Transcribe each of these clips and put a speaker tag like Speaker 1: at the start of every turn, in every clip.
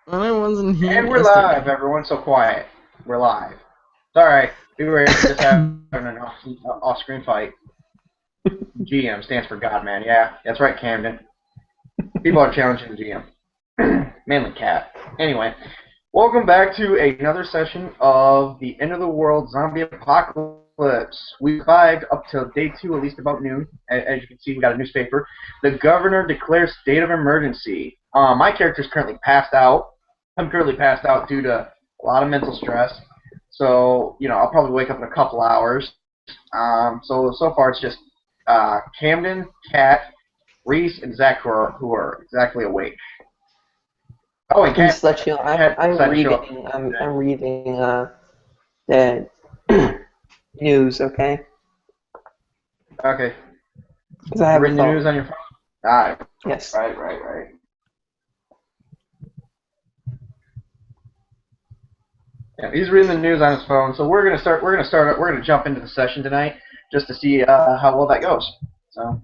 Speaker 1: I wasn't here
Speaker 2: And we're live,
Speaker 1: yesterday.
Speaker 2: everyone. So quiet. We're live. Sorry, we were just having an off-screen fight. GM stands for God, man. Yeah, that's right, Camden. People are challenging the GM. Mainly Cat. Anyway, welcome back to another session of the End of the World Zombie Apocalypse. We survived up till day 2, at least about noon. As you can see, we got a newspaper. The governor declares state of emergency. My character is currently passed out. I'm currently passed out due to a lot of mental stress. So, I'll probably wake up in a couple hours. So far it's just Camden, Cat, Reese, and Zach who are exactly awake. Oh, and
Speaker 3: And
Speaker 2: Cat
Speaker 3: just let you know,
Speaker 2: had
Speaker 3: I'm
Speaker 2: decided to show up.
Speaker 3: reading. I'm reading the news. Okay,
Speaker 2: Okay.
Speaker 3: because I
Speaker 2: You're
Speaker 3: have a
Speaker 2: reading the news
Speaker 3: phone.
Speaker 2: on your phone? Ah,
Speaker 3: Yes.
Speaker 2: right. Yeah, he's reading the news on his phone. So we're gonna jump into the session tonight just to see how well that goes. So,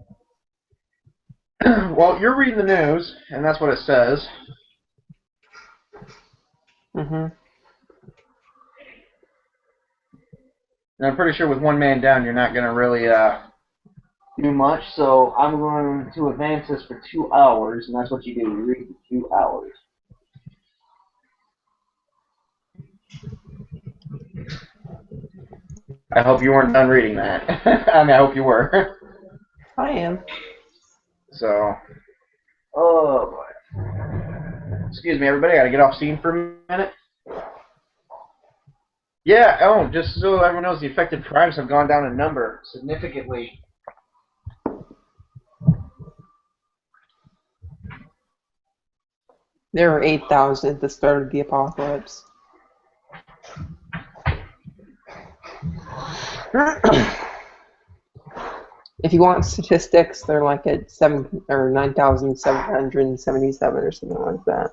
Speaker 2: well, you're reading the news, and that's what it says.
Speaker 3: Mhm.
Speaker 2: And I'm pretty sure with one man down, you're not gonna really do much. So I'm going to advance this for 2 hours, and that's what you do. You read for 2 hours. I hope you weren't done reading that. I mean, I hope you were.
Speaker 3: I am.
Speaker 2: So, oh boy. Excuse me, everybody. I gotta get off scene for a minute. Yeah. Oh, just so everyone knows, the affected tribes have gone down in number significantly.
Speaker 3: There were 8,000 at the start of the apocalypse. If you want statistics, they're like at 9,777 or something like that.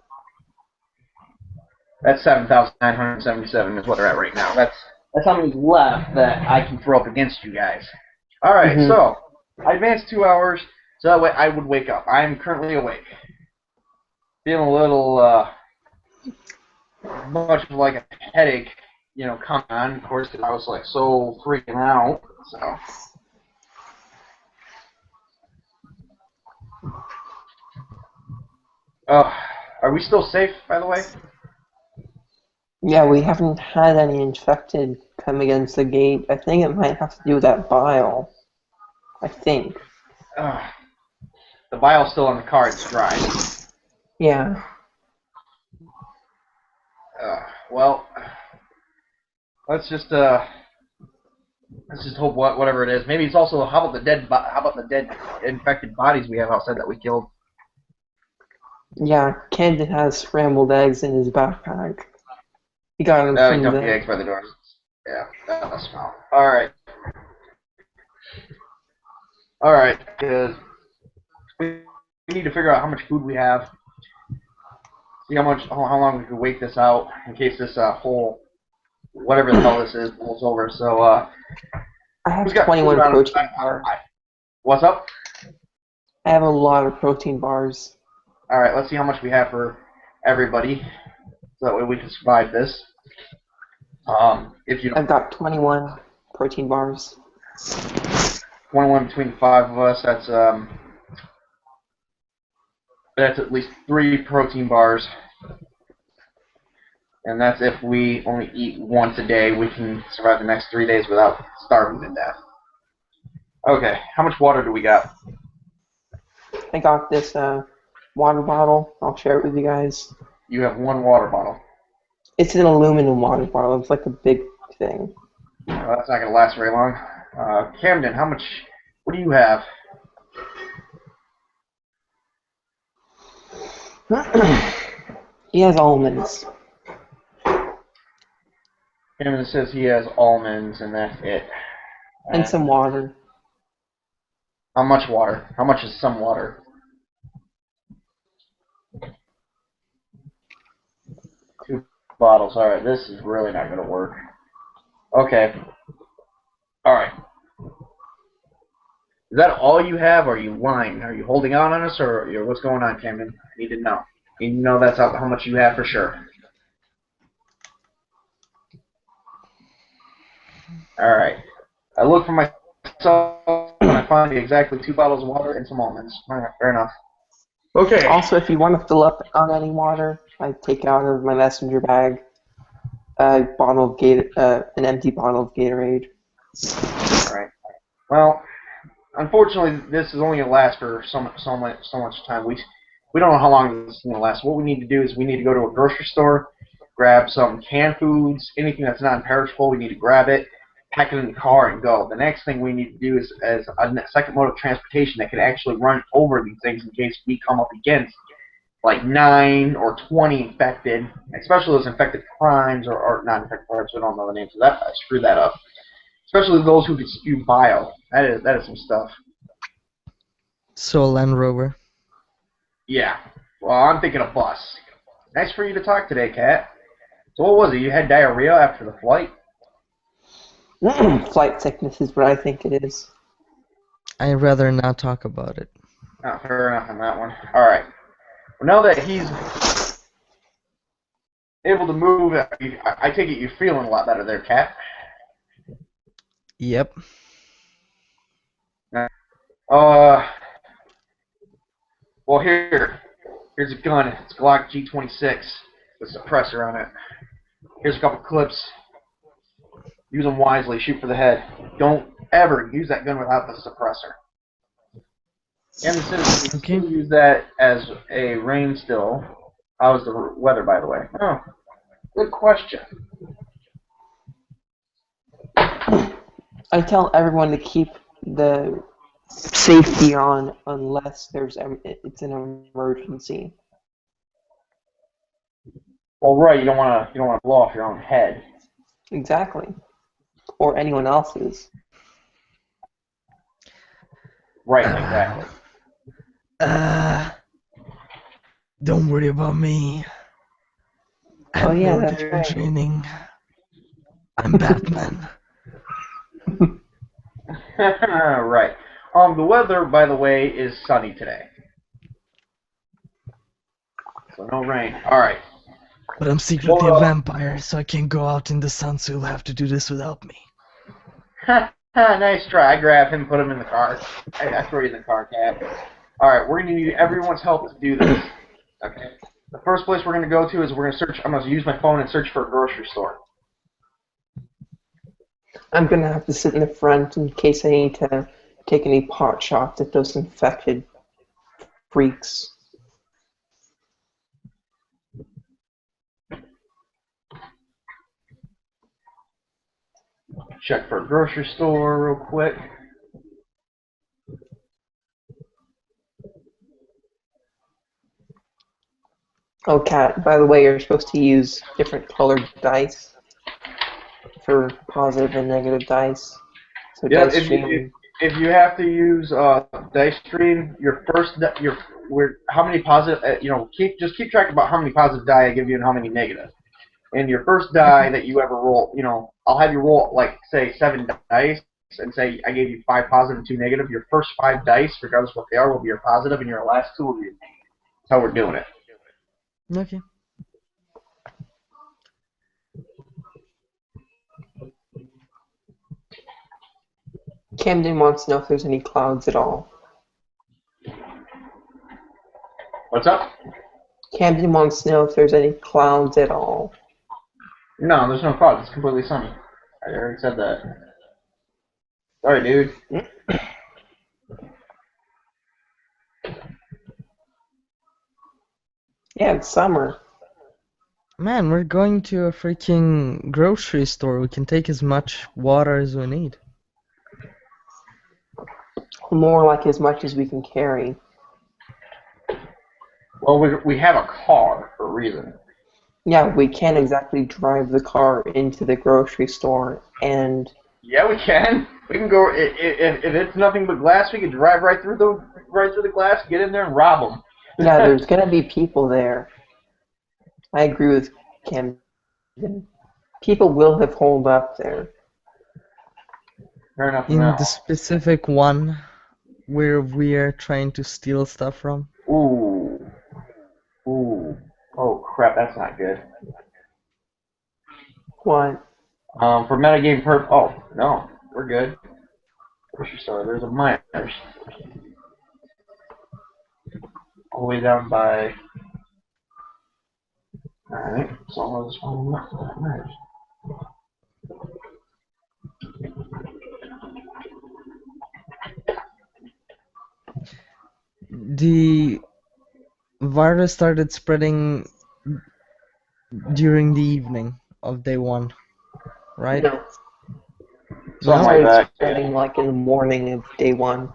Speaker 2: That's 7,977 is what they're at right now. That's how many's left that I can throw up against you guys. All right.
Speaker 3: Mhm.
Speaker 2: So I advanced 2 hours, so that way I would wake up. I am currently awake. Feeling a little much of like a headache, coming on. Of course, because I was like so freaking out. So. Are we still safe, by the way?
Speaker 3: Yeah, we haven't had any infected come against the gate. I think it might have to do with that bile. I think.
Speaker 2: Uh, the vial's still on the car. It's dry.
Speaker 3: Yeah.
Speaker 2: Well, let's just hope whatever it is. Maybe it's also how about the dead infected bodies we have outside that we killed?
Speaker 3: Yeah, Camden has scrambled eggs in his backpack. He got them
Speaker 2: He
Speaker 3: from
Speaker 2: dumped the
Speaker 3: the.
Speaker 2: eggs by the door. Yeah, that'll smell. All right, because we need to figure out how much food we have. See how long we can wait this out in case this whole whatever the hell this is rolls over. So
Speaker 3: I have
Speaker 2: who's got food
Speaker 3: 21
Speaker 2: on him?
Speaker 3: protein bars.
Speaker 2: What's up?
Speaker 3: I have a lot of protein bars.
Speaker 2: All right, let's see how much we have for everybody, so that way we can survive this. If you
Speaker 3: I've got 21 protein bars.
Speaker 2: 21 between the 5 of us, that's at least 3 protein bars, and that's if we only eat once a day. We can survive the next 3 days without starving to death. Okay, how much water do we got?
Speaker 3: I got this water bottle. I'll share it with you guys.
Speaker 2: You have 1 water bottle.
Speaker 3: It's an aluminum water bottle. It's like a big thing.
Speaker 2: Well, that's not going to last very long. Camden, what do you have?
Speaker 3: He has almonds.
Speaker 2: Camden says he has almonds, and that's it.
Speaker 3: And some water.
Speaker 2: How much water? How much is some water? 2 bottles. All right, this is really not going to work. Okay. All right. Is that all you have? Or are you lying? Are you holding on us, or what's going on, Camden? I need to know. You know that's how much you have for sure. Alright. I look for myself and I find exactly 2 bottles of water and some almonds. Alright, fair enough. Okay.
Speaker 3: Also, if you want to fill up on any water, I take out of my messenger bag a bottle of an empty bottle of Gatorade.
Speaker 2: Alright. Well, unfortunately, this is only going to last for so much time. We don't know how long this is going to last. What we need to do is we need to go to a grocery store, grab some canned foods, anything that's non-perishable. We need to grab it, pack it in the car, and go. The next thing we need to do is as a second mode of transportation that can actually run over these things in case we come up against like 9 or 20 infected, especially those infected primes or not infected primes. We don't know the names of that. I screwed that up. Especially those who can spew bile. That is some stuff.
Speaker 1: So Land Rover.
Speaker 2: Yeah. Well, I'm thinking a bus. Nice for you to talk today, Kat. So what was it? You had diarrhea after the flight?
Speaker 3: Flight sickness is what I think it is.
Speaker 1: I'd rather not talk about it.
Speaker 2: Oh, fair enough on that one. Alright. Well, now that he's able to move, I take it you're feeling a lot better there, Kat.
Speaker 1: Yep.
Speaker 2: Well, here's a gun. It's Glock G26 with suppressor on it. Here's a couple clips. Use them wisely. Shoot for the head. Don't ever use that gun without the suppressor. And the citizens
Speaker 1: Okay.
Speaker 2: use that as a rain still. How's the weather, by the way? Oh, good question.
Speaker 3: I tell everyone to keep the safety on unless it's an emergency.
Speaker 2: Well, right. You don't want to blow off your own head.
Speaker 3: Exactly. Or anyone else's.
Speaker 2: Right. Exactly.
Speaker 1: Don't worry about me. I have
Speaker 3: Oh, yeah,
Speaker 1: no
Speaker 3: that's
Speaker 1: different
Speaker 3: right.
Speaker 1: training. I'm Batman.
Speaker 2: Right. The weather, by the way, is sunny today. So no rain. Alright.
Speaker 1: But I'm secretly
Speaker 2: Well,
Speaker 1: a vampire, so I can't go out in the sun, so you'll have to do this without me.
Speaker 2: Nice try. I grab him, put him in the car. I throw you in the car, Cat. Alright, we're going to need everyone's help to do this. Okay. The first place we're going to go to is we're going to search. I'm going to use my phone and search for a grocery store.
Speaker 3: I'm going to have to sit in the front in case I need to take any pot shots at those infected freaks.
Speaker 2: Check for a grocery store real quick.
Speaker 3: Oh, Kat, by the way, you're supposed to use different colored dice for positive and negative dice. So
Speaker 2: Yeah,
Speaker 3: dice stream.
Speaker 2: if you have to use dice stream, how many positive, just keep track about how many positive die I give you and how many negative. And your first die that you ever roll, I'll have you roll like say 7 dice and say I gave you 5 positive and 2 negative. Your first 5 dice, regardless of what they are, will be your positive, and your last 2 will be your negative. That's how we're doing it.
Speaker 1: Okay.
Speaker 3: Camden wants to know if there's any clouds at all.
Speaker 2: What's up?
Speaker 3: Camden wants to know if there's any clouds at all.
Speaker 2: No, there's no clouds. It's completely sunny. I already said that. Sorry, dude.
Speaker 3: Yeah, it's summer.
Speaker 1: Man, we're going to a freaking grocery store. We can take as much water as we need.
Speaker 3: More like as much as we can carry.
Speaker 2: Well, we have a car for a reason.
Speaker 3: Yeah, we can't exactly drive the car into the grocery store and...
Speaker 2: Yeah, we can. We can go. If it's nothing but glass, we can drive right through the glass, get in there, and rob them.
Speaker 3: Yeah, there's gonna be people there. I agree with Camden. People will have holed up there.
Speaker 2: Fair enough.
Speaker 1: In
Speaker 2: Now.
Speaker 1: the specific one where we're trying to steal stuff from.
Speaker 2: Ooh. Ooh. Oh crap, that's not good.
Speaker 3: What?
Speaker 2: For metagame oh, no. We're good. Grocery store, there's a Myers. All the way down by... Alright, so I'll just follow up for that Myers.
Speaker 1: The virus started spreading during the evening of day 1, right?
Speaker 3: No.
Speaker 2: Something
Speaker 3: It
Speaker 2: like
Speaker 3: started
Speaker 2: that.
Speaker 3: spreading like in the morning of day 1.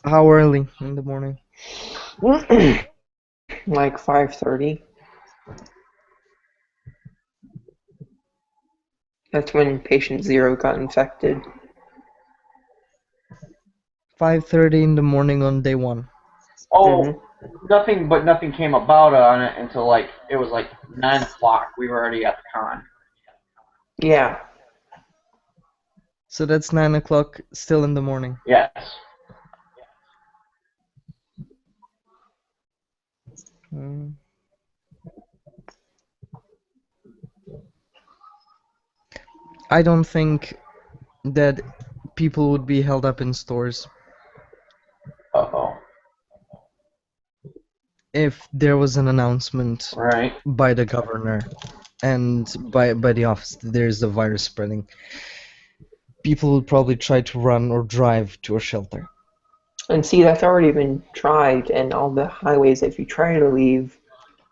Speaker 1: How early in the morning?
Speaker 3: Like 5:30. That's when patient 0 got infected.
Speaker 1: 5:30 in the morning on day 1.
Speaker 2: Oh, nothing came about on it until like it was like 9 o'clock. We were already at the con.
Speaker 3: Yeah.
Speaker 1: So that's 9 o'clock still in the morning.
Speaker 2: Yes.
Speaker 1: Mm. I don't think that people would be held up in stores
Speaker 2: Uh-oh.
Speaker 1: if there was an announcement
Speaker 2: Right.
Speaker 1: by the governor and by the office that there's a virus spreading. People would probably try to run or drive to a shelter.
Speaker 3: And see, that's already been tried, and all the highways, if you try to leave,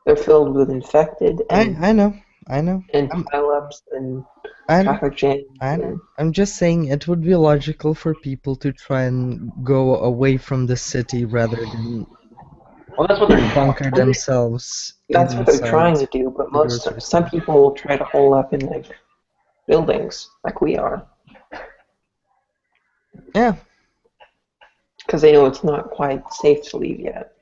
Speaker 3: they're filled with infected and
Speaker 1: I know.
Speaker 3: and pileups and
Speaker 1: I know.
Speaker 3: traffic jams.
Speaker 1: I know. I'm just saying it would be logical for people to try and go away from the city rather than
Speaker 2: Well, that's what they're
Speaker 1: bunker themselves
Speaker 3: That's what they're trying
Speaker 1: inside
Speaker 3: to do, but
Speaker 1: the grocery
Speaker 3: some
Speaker 1: store.
Speaker 3: people will try to hole up in like buildings, like we are,
Speaker 1: Yeah.
Speaker 3: because they know it's not quite safe to leave yet.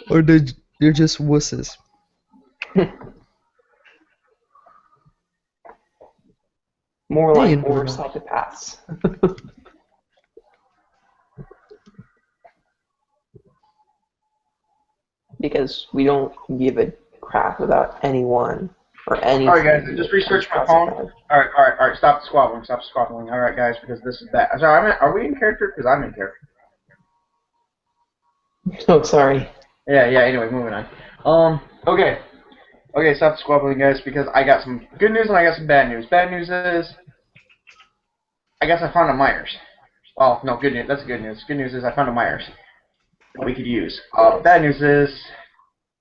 Speaker 1: Or they're just wusses.
Speaker 3: More
Speaker 1: Yeah,
Speaker 3: like
Speaker 1: you never
Speaker 3: more
Speaker 1: know.
Speaker 3: psychopaths. Because we don't give a crap about anyone or anything.
Speaker 2: Alright, guys, I just researched my phone. Alright, stop squabbling. Alright, guys, because this is bad. Sorry, are we in character? Because I'm in character.
Speaker 3: Oh, sorry.
Speaker 2: Yeah, anyway, moving on. Okay. Okay, stop squabbling, guys, because I got some good news and I got some bad news. Bad news is, I guess I found a Myers. Oh, no, good news. That's good news. Good news is I found a Myers that we could use. Bad news is,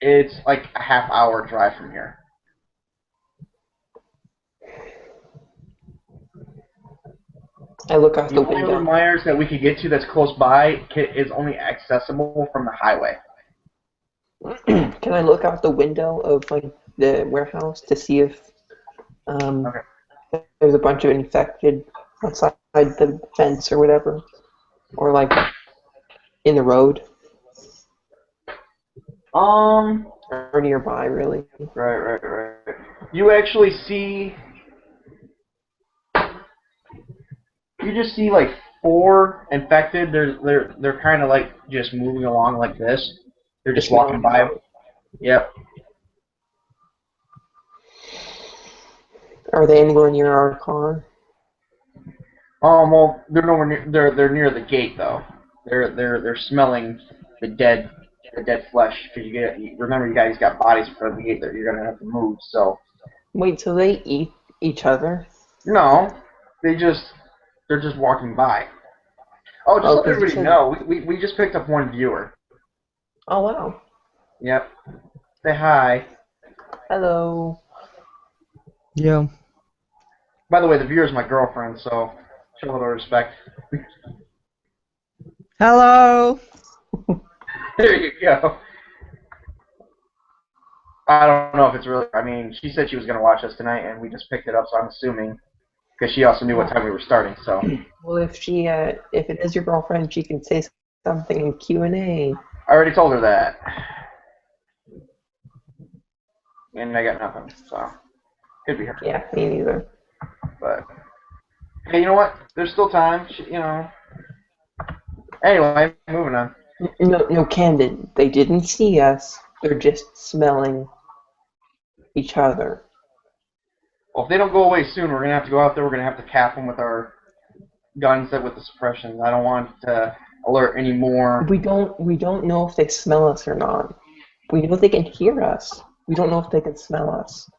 Speaker 2: it's like a half-hour drive from here.
Speaker 3: I look out
Speaker 2: The
Speaker 3: the
Speaker 2: only other
Speaker 3: window.
Speaker 2: Myers that we could get to that's close by is only accessible from the highway.
Speaker 3: Can I look out the window of like the warehouse to see if
Speaker 2: Okay.
Speaker 3: there's a bunch of infected outside the fence or whatever, or like in the road or nearby, really?
Speaker 2: Right. You actually see, you just see like 4 infected. They're kind of like just moving along like this. They're just walking by. Yep.
Speaker 3: Are they anywhere near our car?
Speaker 2: Well, they're nowhere near. They're near the gate though. They're smelling the dead flesh because remember you guys got bodies in front of the gate that you're gonna have to move. So
Speaker 3: Wait, so they eat each other?
Speaker 2: no, they're just walking by. Oh, just
Speaker 3: Oh,
Speaker 2: let
Speaker 3: 'cause you
Speaker 2: everybody
Speaker 3: said.
Speaker 2: know, we just picked up 1 viewer.
Speaker 3: Oh wow.
Speaker 2: Yep. Say hi.
Speaker 3: Hello.
Speaker 1: Yeah.
Speaker 2: By the way, the viewer's my girlfriend, so show her the respect.
Speaker 1: Hello.
Speaker 2: There you go. I don't know if it's really. I mean, she said she was gonna watch us tonight, and we just picked it up. So I'm assuming because she also knew what time we were starting. So
Speaker 3: Well, if it is your girlfriend, she can say something in Q&A.
Speaker 2: I already told her that, and I got nothing. So could be her.
Speaker 3: Yeah, me neither.
Speaker 2: But Hey, you know what? There's still time. You know. Anyway, moving on.
Speaker 3: No, Camden. They didn't see us. They're just smelling each other.
Speaker 2: Well, if they don't go away soon, we're gonna have to go out there. We're gonna have to cap them with our guns with the suppression. I don't want to alert any more.
Speaker 3: We don't know if they smell us or not. We know they can hear us. We don't know if they can smell us.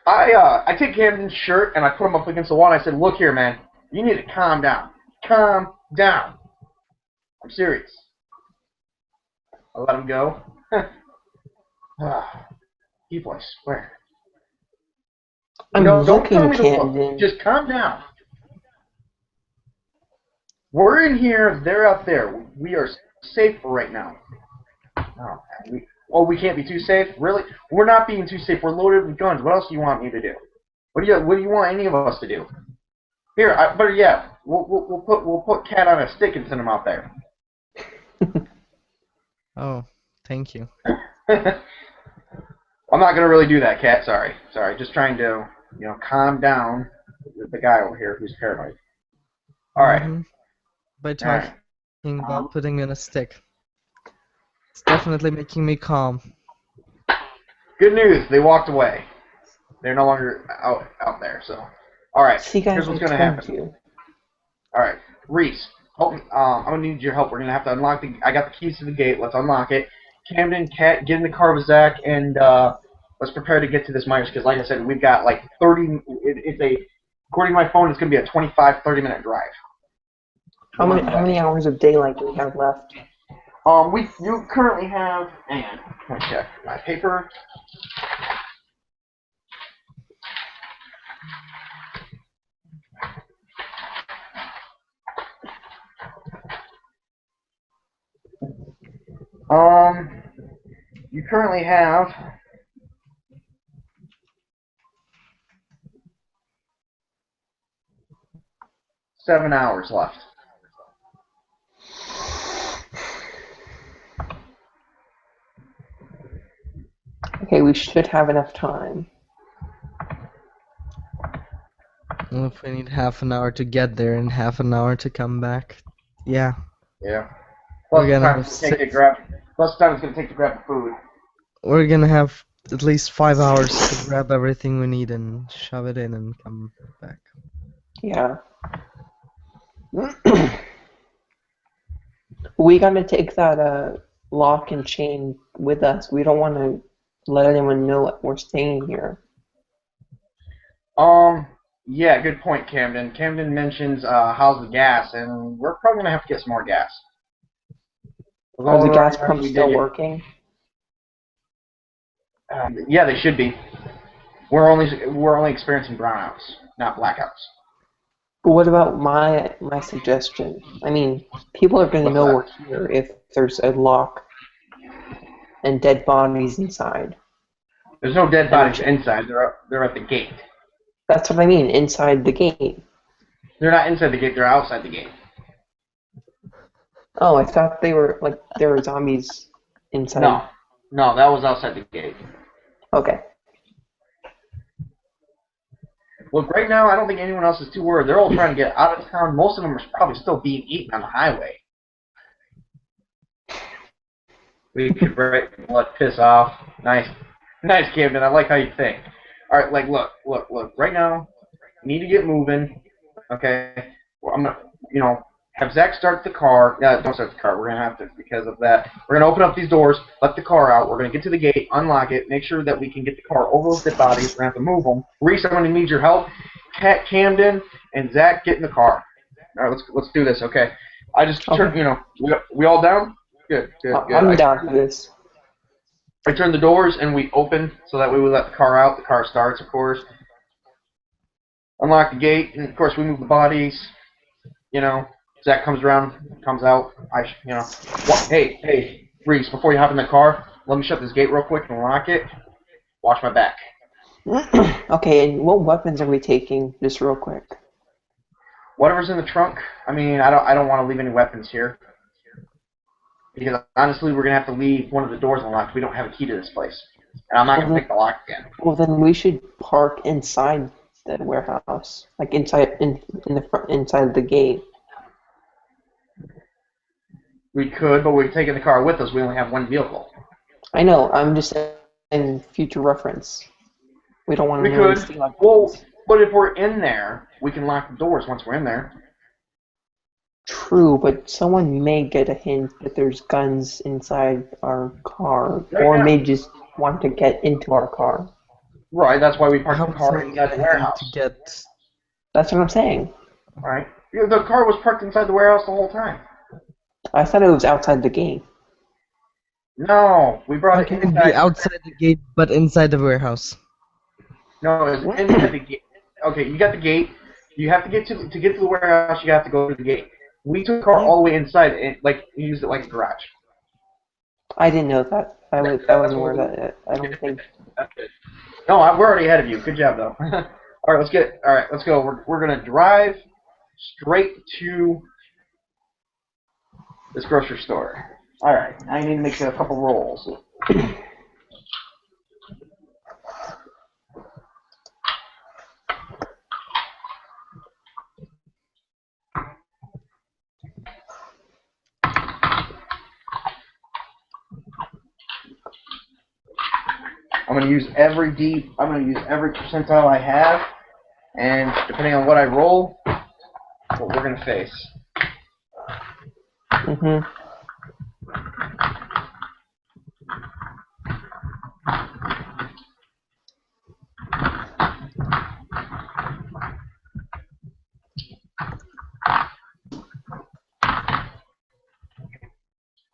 Speaker 2: I take Camden's shirt and I put him up against the wall and I said, "Look here, man. You need to calm down. Calm down. I'm serious." I let him go. People, I swear.
Speaker 3: I'm
Speaker 2: No, don't tell
Speaker 3: looking,
Speaker 2: me to look.
Speaker 3: Camden.
Speaker 2: Just calm down. We're in here. They're out there. We are safe for right now. We can't be too safe. Really? We're not being too safe. We're loaded with guns. What else do you want me to do? What do you want any of us to do? Here, better yet, we'll put Cat on a stick and send him out there.
Speaker 1: Oh, thank you.
Speaker 2: I'm not gonna really do that, Cat. Sorry. Just trying to, calm down the guy over here who's paranoid. All right.
Speaker 1: Mhm. By
Speaker 2: All right.
Speaker 1: talking about putting me on a stick. It's definitely making me calm.
Speaker 2: Good news. They walked away. They're no longer out there. So, all right.
Speaker 3: See, guys,
Speaker 2: Here's what's
Speaker 3: I
Speaker 2: gonna
Speaker 3: told
Speaker 2: happen.
Speaker 3: you.
Speaker 2: All right, Reese. Help me. I'm gonna need your help. We're gonna have to unlock the. I got the keys to the gate. Let's unlock it. Camden, Cat, get in the car with Zach, and let's prepare to get to this Myers. Because, like I said, we've got like 30. According to my phone, it's gonna be a 25, 30-minute drive.
Speaker 3: How many hours of daylight do we have left?
Speaker 2: You currently have. Hang on. Let me check my paper. You currently have 7 hours left.
Speaker 3: Okay, we should have enough time.
Speaker 1: Well, if we need half an hour to get there and half an hour to come back, yeah.
Speaker 2: Yeah.
Speaker 1: We're
Speaker 2: Plus
Speaker 1: gonna
Speaker 2: time
Speaker 1: have
Speaker 2: it's gonna take to grab. Plus time it's gonna take to grab the food.
Speaker 1: We're gonna have at least 5 hours to grab everything we need and shove it in and come back.
Speaker 3: Yeah. We gotta take that lock and chain with us. We don't want to let anyone know that we're staying here.
Speaker 2: Yeah, good point, Camden. Camden mentions how's the gas, and we're probably gonna have to get some more gas.
Speaker 3: Are the gas pumps still working?
Speaker 2: Yeah, they should be. We're only experiencing brownouts, not blackouts.
Speaker 3: But what about my suggestion? I mean, people are gonna
Speaker 2: What's
Speaker 3: know
Speaker 2: that?
Speaker 3: we're here if there's a lock and dead bodies inside.
Speaker 2: There's no dead bodies inside. They're at the gate.
Speaker 3: That's what I mean, inside the gate.
Speaker 2: They're not inside the gate. They're outside the gate.
Speaker 3: Oh, I thought there were zombies inside.
Speaker 2: No, that was outside the gate.
Speaker 3: Okay.
Speaker 2: Look, right now, I don't think anyone else is too worried. They're all trying to get out of town. Most of them are probably still being eaten on the highway. We could break blood, piss off. Nice, Camden. I like how you think. All right, look. Right now, we need to get moving. Okay, well, I'm gonna, have Zach start the car. Don't start the car. We're gonna have to because of that. We're gonna open up these doors, let the car out. We're gonna get to the gate, unlock it, make sure that we can get the car over those dead bodies. We're gonna have to move them. Reese, I'm gonna need your help. Cat, Camden, and Zach, get in the car. All right, let's do this. Okay. I just turned. We all down. Good.
Speaker 3: I'm down for this.
Speaker 2: I turn the doors and we open so that way we let the car out. The car starts, of course. Unlock the gate, and of course we move the bodies. Zach comes around, comes out. Hey, Reese, before you hop in the car, let me shut this gate real quick and lock it. Watch my back.
Speaker 3: Okay, and what weapons are we taking, just real quick?
Speaker 2: Whatever's in the trunk. I mean, I don't want to leave any weapons here. Because honestly, we're gonna have to leave one of the doors unlocked. We don't have a key to this place, and I'm not gonna pick the lock again.
Speaker 3: Well, then we should park inside the warehouse, like inside in the front inside the gate.
Speaker 2: We could, but we're taking the car with us. We only have one vehicle.
Speaker 3: I know. I'm just saying future reference. We don't want
Speaker 2: We
Speaker 3: anyone to
Speaker 2: could.
Speaker 3: steal our
Speaker 2: Well,
Speaker 3: guns.
Speaker 2: but if we're in there, we can lock the doors once we're in there.
Speaker 3: True, but someone may get a hint that there's guns inside our car,
Speaker 2: Right
Speaker 3: or
Speaker 2: now.
Speaker 3: may just want to get into our car.
Speaker 2: Right, that's why we parked
Speaker 1: How
Speaker 2: the
Speaker 1: would
Speaker 2: car
Speaker 1: someone
Speaker 2: inside the
Speaker 1: get
Speaker 2: warehouse.
Speaker 1: to get?
Speaker 3: That's what I'm saying.
Speaker 2: Right? Yeah, the car was parked inside the warehouse the whole time.
Speaker 3: I thought it was outside the gate.
Speaker 2: No, we brought
Speaker 1: How
Speaker 2: it
Speaker 1: can it
Speaker 2: inside.
Speaker 1: be outside the gate but inside the warehouse?
Speaker 2: No, it was inside the gate. Okay, you got the gate. You have to get to the warehouse. You have to go to the gate. We took the car all the way inside and used it like a garage.
Speaker 3: I didn't know that. I wasn't aware of that. I don't think.
Speaker 2: No, we're already ahead of you. Good job, though. All right, let's go. We're gonna drive straight to this grocery store. All right, I need to make a couple rolls. I'm gonna use every percentile I have, and depending on what I roll, what we're gonna face.
Speaker 3: Mhm.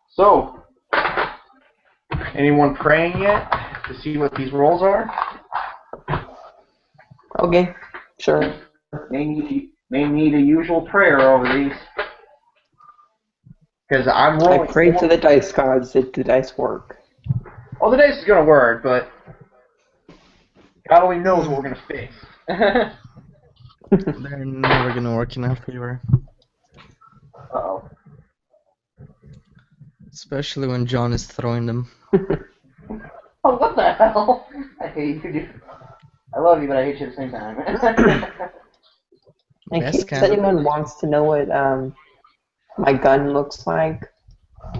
Speaker 2: So, anyone praying yet to see what these rolls are?
Speaker 3: Okay. Sure.
Speaker 2: May need a usual prayer over these. Because I'm
Speaker 3: I
Speaker 2: rolling.
Speaker 3: prayed to the dice gods that the dice work.
Speaker 2: Oh, the dice is gonna work, but God only knows what we're gonna face.
Speaker 1: They're never gonna work in our favor.
Speaker 2: Uh-oh.
Speaker 1: Especially when John is throwing them.
Speaker 2: Oh, what the hell? I hate you, dude. I love you, but I hate you at the same time.
Speaker 3: In
Speaker 1: Best
Speaker 3: case
Speaker 1: kind of-
Speaker 3: anyone wants to know what my gun looks like,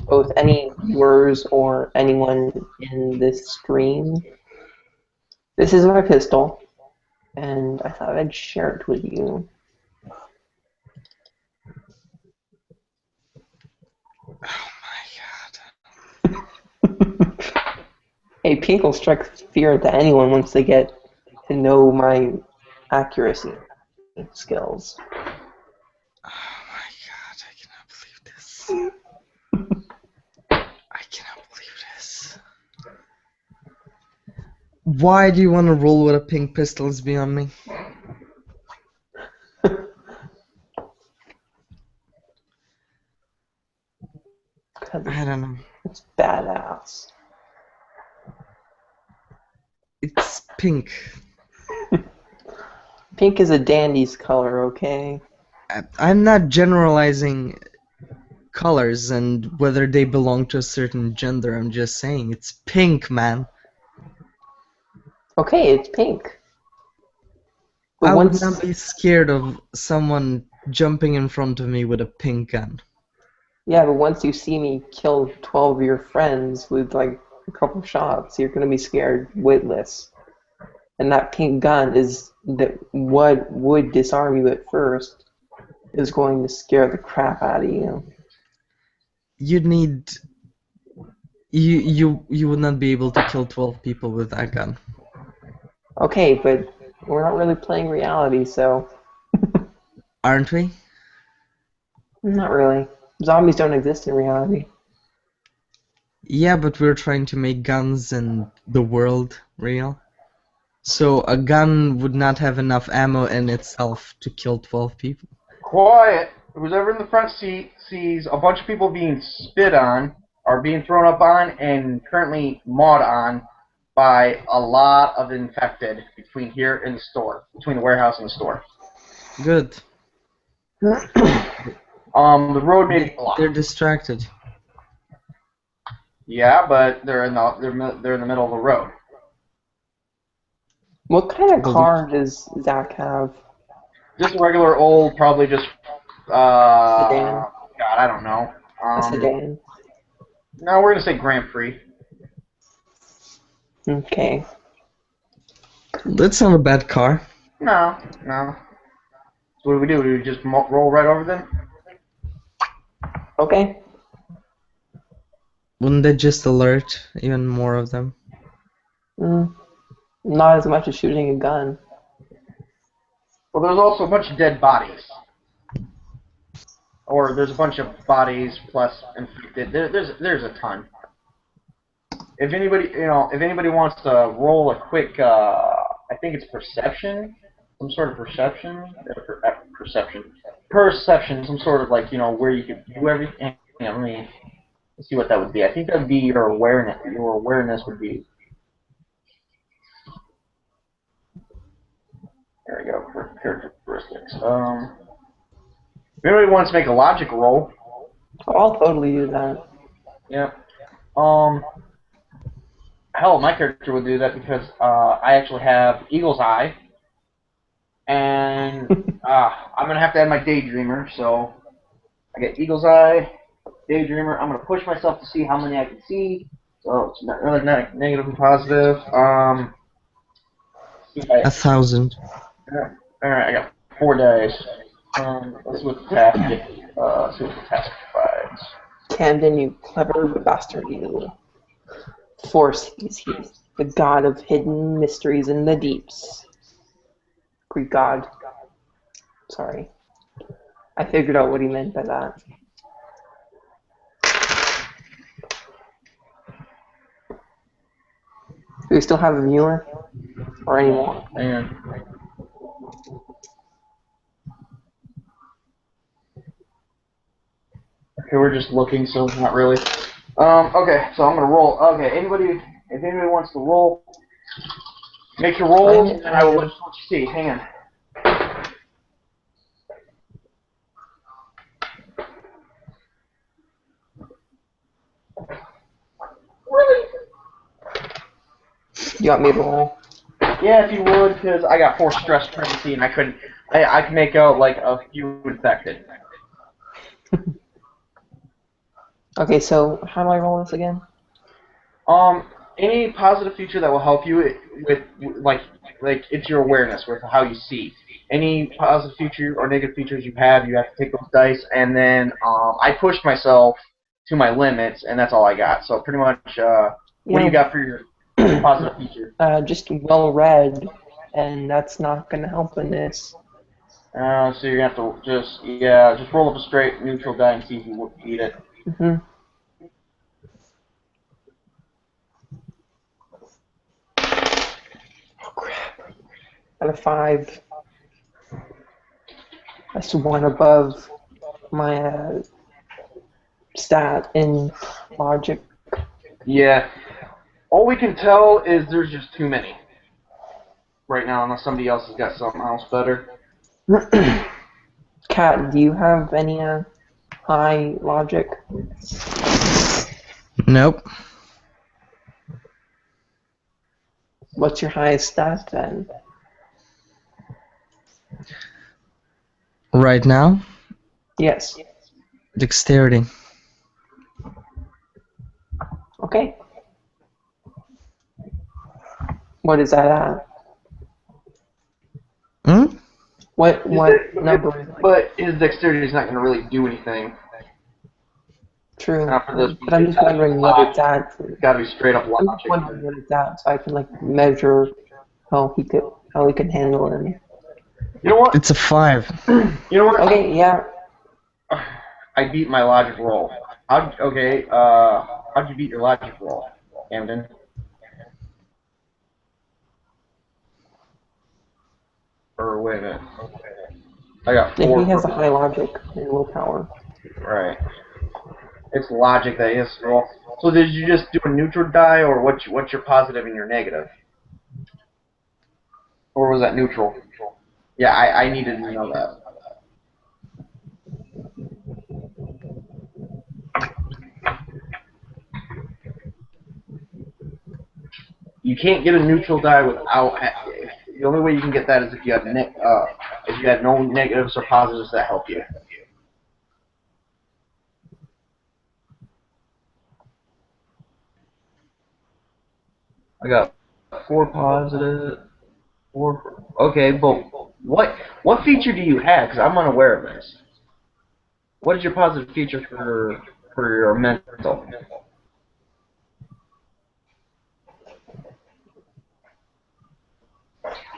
Speaker 3: both any viewers or anyone in this stream, this is my pistol, and I thought I'd share it with you.
Speaker 1: Oh my god.
Speaker 3: Hey, pink will strike fear into anyone once they get to know my accuracy skills.
Speaker 1: Oh my god, I cannot believe this. I cannot believe this. Why do you want to roll with a pink pistol is beyond me. I don't know.
Speaker 3: It's badass.
Speaker 1: It's pink.
Speaker 3: Pink is a dandy's color, okay?
Speaker 1: I'm not generalizing colors and whether they belong to a certain gender. I'm just saying it's pink, man.
Speaker 3: Okay, it's pink. But
Speaker 1: I would
Speaker 3: once,
Speaker 1: not be scared of someone jumping in front of me with a pink gun.
Speaker 3: yeah, but once you see me kill 12 of your friends with like a couple shots, you're gonna be scared witless. And that pink gun is that what would disarm you at first is going to scare the crap out of you.
Speaker 1: You'd need. You would not be able to kill 12 people with that gun.
Speaker 3: Okay, but we're not really playing reality, so
Speaker 1: Aren't we?
Speaker 3: not really. Zombies don't exist in reality.
Speaker 1: Yeah, but we're trying to make guns and the world real. So a gun would not have enough ammo in itself to kill 12 people.
Speaker 2: Quiet. Who's ever in the front seat sees a bunch of people being spit on, or being thrown up on, and currently mauled on by a lot of infected between here and the store, between the warehouse and the store.
Speaker 1: Good.
Speaker 2: The road may be blocked.
Speaker 1: They're distracted.
Speaker 2: Yeah, but they're in the middle of the road.
Speaker 3: What kind of
Speaker 1: Believe-
Speaker 3: car does Zach have?
Speaker 2: Just a regular old, probably just
Speaker 3: Sedan.
Speaker 2: God, I don't know.
Speaker 3: A sedan.
Speaker 2: No, we're gonna say Grand Prix.
Speaker 3: Okay.
Speaker 1: That's not a bad car.
Speaker 2: No. So what do? Do we just roll right over them?
Speaker 3: Okay.
Speaker 1: Wouldn't that just alert even more of them?
Speaker 3: Not as much as shooting a gun.
Speaker 2: Well, there's also a bunch of dead bodies. Or there's a bunch of bodies plus infected. There's a ton. If anybody wants to roll a quick, I think it's perception, some sort of perception, perception, some sort of like where you could do everything. Let me see what that would be. I think that would be your awareness. Your awareness would be. There we go. For characteristics. If anybody wants to make a logic roll.
Speaker 3: I'll totally do that.
Speaker 2: Yeah. Hell, my character would do that because I actually have Eagle's Eye, and I'm gonna have to add my Daydreamer. So I get Eagle's Eye, Daydreamer. I'm gonna push myself to see how many I can see. So it's not really negative and positive. Okay.
Speaker 1: 1,000.
Speaker 2: All right, I got 4 dice. Let's see what the task. See what the task provides.
Speaker 3: Camden, you clever bastard, you. Force, he's the god of hidden mysteries in the deeps. Greek god. Sorry. I figured out what he meant by that. Do we still have a viewer? Or any more?
Speaker 2: And okay, we're just looking, so not really. Okay, so I'm gonna roll. Okay, if anybody wants to roll, make your rolls, and I will let you know what you see. Hang on. Really?
Speaker 3: You want me to roll?
Speaker 2: Yeah, if you would, because I got 4 stress pregnancy, and I couldn't. I can make out like a few infected.
Speaker 3: Okay, so how do I roll this again?
Speaker 2: Any positive feature that will help you with like it's your awareness with how you see. Any positive feature or negative features you have to take those dice, and then I pushed myself to my limits, and that's all I got. So pretty much, what do you got for your positive feature?
Speaker 3: Just well read, and that's not gonna help in this.
Speaker 2: So you're gonna have to just roll up a straight neutral die and see if you eat it.
Speaker 3: Mm-hmm. Oh crap! Got a 5. That's 1 above my stat in logic.
Speaker 2: Yeah. All we can tell is there's just too many right now, unless somebody else has got something else better.
Speaker 3: Kat, do you have any high logic?
Speaker 1: Nope.
Speaker 3: What's your highest stat then?
Speaker 1: Right now,
Speaker 3: Yes.
Speaker 1: dexterity.
Speaker 3: Okay. What is that at?
Speaker 1: Hmm?
Speaker 3: What number is it?
Speaker 2: But his dexterity is not going to really do anything.
Speaker 3: True.
Speaker 2: Not for this.
Speaker 3: But I'm just wondering what it's at.
Speaker 2: It's got to be straight up
Speaker 3: I'm just
Speaker 2: logic.
Speaker 3: wondering what it's at, so I can like measure how he can handle it.
Speaker 2: You know what?
Speaker 1: It's a 5.
Speaker 2: You know what?
Speaker 3: Okay, yeah.
Speaker 2: I beat my logic roll. How'd you beat your logic roll, Camden? Or wait a minute. I got 4.
Speaker 3: He has a high logic and willpower.
Speaker 2: Right. It's logic that he has to roll. So did you just do a neutral die, or what's your positive and your negative? Or was that neutral? Yeah, I needed to know that. You can't get a neutral die without The only way you can get that is if you have no negatives or positives that help you. I got 4 positive, 4. Okay, but what feature do you have? Because I'm unaware of this. What is your positive feature for your mental?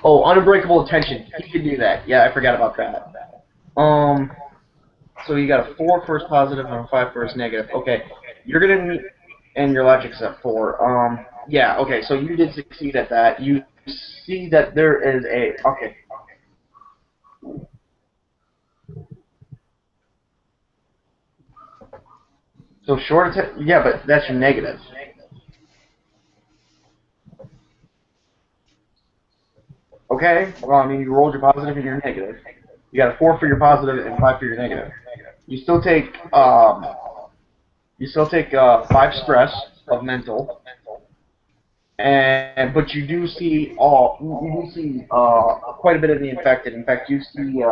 Speaker 2: Oh, unbreakable attention. You can do that. Yeah, I forgot about that. So you got a 4 first positive and a 5 first negative. Okay, you're gonna need, and your logic's at 4. Yeah. Okay, so you did succeed at that. You see that there is a okay. So short attention. Yeah, but that's your negative. Okay. Well, I mean, you rolled your positive and your negative. You got a 4 for your positive and 5 for your negative. You still take 5 stress of mental, but you do see quite a bit of the infected. In fact, you see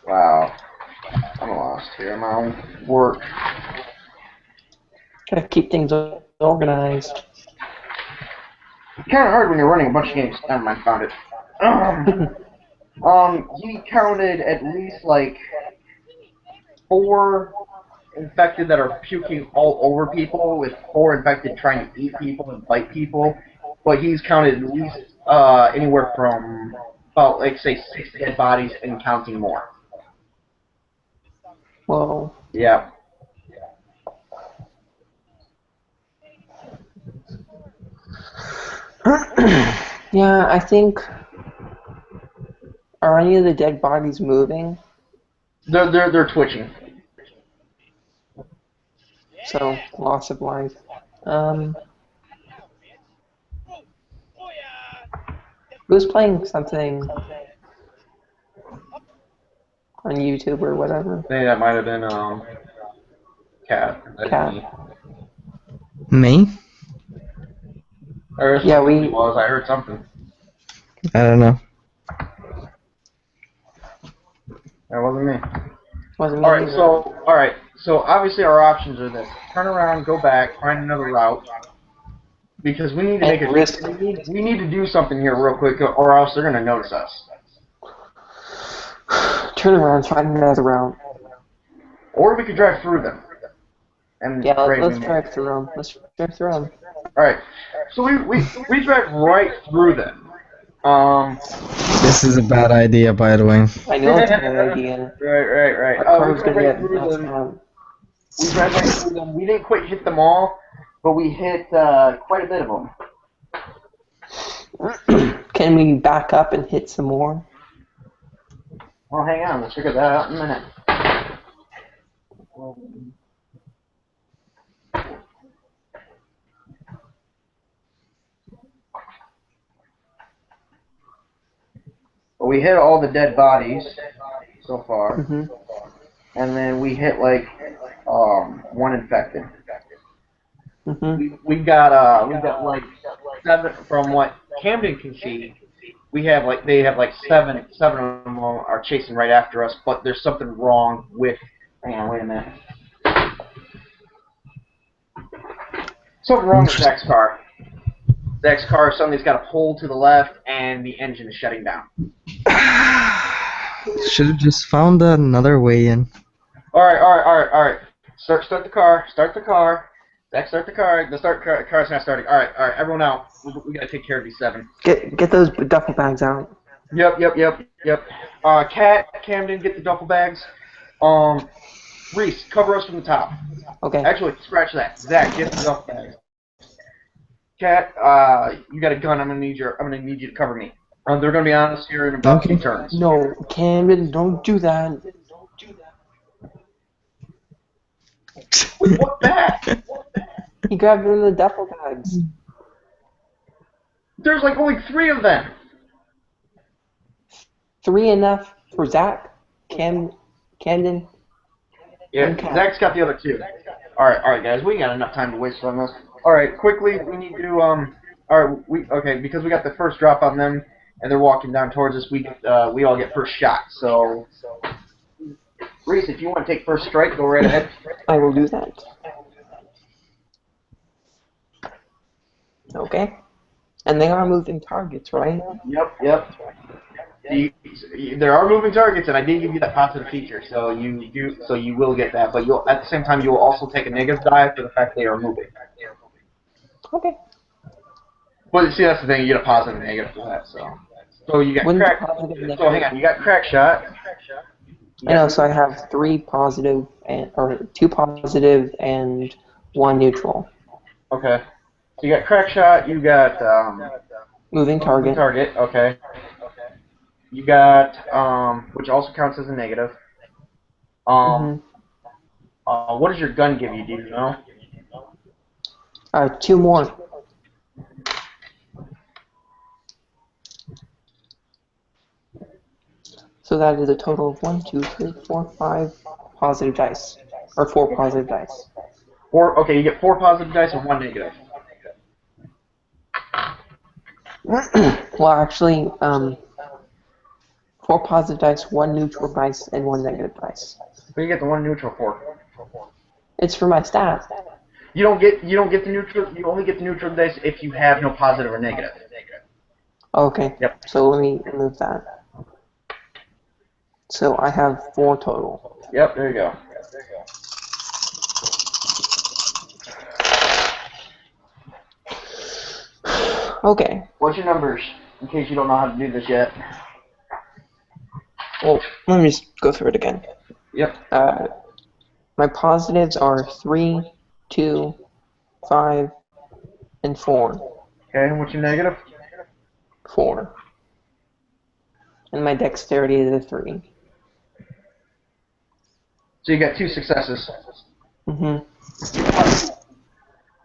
Speaker 2: wow, I'm lost here. My own work.
Speaker 3: Gotta keep things organized.
Speaker 2: It's kind of hard when you're running a bunch of games. Never mind, found it. He counted at least like 4 infected that are puking all over people, with 4 infected trying to eat people and bite people. But he's counted at least anywhere from about, like, say, 6 dead bodies and counting more.
Speaker 3: Whoa.
Speaker 2: Yeah.
Speaker 3: Yeah, I think. Are any of the dead bodies moving?
Speaker 2: They're twitching.
Speaker 3: So loss of life. Who's playing something on YouTube or whatever?
Speaker 2: I think that might have been Cat.
Speaker 3: Cat.
Speaker 1: Me?
Speaker 2: Or
Speaker 3: Yeah,
Speaker 2: was. I heard something.
Speaker 1: I don't know.
Speaker 2: That wasn't me.
Speaker 3: Wasn't me either.
Speaker 2: All right. So obviously our options are this: turn around, go back, find another route, because we need to make a
Speaker 3: risk.
Speaker 2: We need to do something here real quick, or else they're gonna notice us.
Speaker 3: Turn around, find another route.
Speaker 2: Or we could drive through them. And
Speaker 3: Yeah, let's drive through them. Let's drive through them.
Speaker 2: All right. So we drive right through them.
Speaker 1: This is a bad idea, by the way.
Speaker 3: I know it's a bad idea.
Speaker 2: Right.
Speaker 3: Our car's
Speaker 2: We
Speaker 3: gonna
Speaker 2: drive
Speaker 3: get
Speaker 2: through
Speaker 3: messed
Speaker 2: them.
Speaker 3: up.
Speaker 2: We drive right through them. We didn't quite hit them all, but we hit quite a bit of them.
Speaker 3: Can we back up and hit some more?
Speaker 2: Well, hang on. Let's figure that out in a minute. Well, we hit all the dead bodies so far, and then we hit like 1 infected. We got like 7 from what Camden can see. They have like 7 of them are chasing right after us, but there's something wrong with. Hang on, wait a minute. Something wrong with Zach's car. Zach's car suddenly's got a pole to the left, and the engine is shutting down.
Speaker 1: Should have just found another way in.
Speaker 2: All right. Start the car. Start the car. Zach, start the car. The car's not starting. All right. Everyone out. We gotta take care of these 7.
Speaker 3: Get those duffel bags out.
Speaker 2: Yep. Cat, Camden, get the duffel bags. Reese, cover us from the top.
Speaker 3: Okay.
Speaker 2: Actually, scratch that. Zach, get the duffel bags. Cat, you got a gun. I'm gonna need you to cover me. They're gonna be on us here in about 2 turns.
Speaker 3: No, Camden, don't do that.
Speaker 2: What bag?
Speaker 3: He grabbed one of the duffel bags.
Speaker 2: There's like only 3 of them.
Speaker 3: 3 enough for Zach? Camden?
Speaker 2: Yeah,
Speaker 3: Okay.
Speaker 2: Zach's got the other two. Alright, guys, we got enough time to waste on this. Alright, quickly, we need to, okay, because we got the first drop on them, and they're walking down towards us, we all get first shot, so... Reese, if you want to take first strike, go right ahead.
Speaker 3: I will do that. Okay. And they are moving targets, right?
Speaker 2: Yep. There are moving targets, and I did give you that positive feature, so you will get that. But you'll at the same time you will also take a negative die for the fact they are moving.
Speaker 3: Okay.
Speaker 2: But see, that's the thing, you get a positive and negative for that. So you got
Speaker 3: Wouldn't
Speaker 2: crack.
Speaker 3: the positive negative?
Speaker 2: So hang on, you got crack shot.
Speaker 3: I know, so I have 3 positive or 2 positive and 1 neutral.
Speaker 2: Okay. So you got crack shot. You got
Speaker 3: Moving target.
Speaker 2: target. Okay. You got which also counts as a negative. What does your gun give you? Do you know?
Speaker 3: 2 more. So that is a total of 1, 2, 3, 4, 5 positive dice. Or 4 positive dice.
Speaker 2: Okay, you get 4 positive dice and 1 negative.
Speaker 3: Well, actually, 4 positive dice, 1 neutral dice, and 1 negative dice.
Speaker 2: What do you get the 1 neutral for?
Speaker 3: It's for my stat.
Speaker 2: You don't get the neutral. You only get the neutral dice if you have no positive or negative.
Speaker 3: Okay.
Speaker 2: Yep.
Speaker 3: So let me move that. So I have 4 total.
Speaker 2: Yep. There you go.
Speaker 3: Okay.
Speaker 2: What's your numbers? In case you don't know how to do this yet.
Speaker 3: Well, let me just go through it again.
Speaker 2: Yep.
Speaker 3: My positives are 3, 2, 5, and 4.
Speaker 2: Okay. And what's your negative?
Speaker 3: 4. And my dexterity is a 3.
Speaker 2: So you got 2 successes.
Speaker 3: Mhm.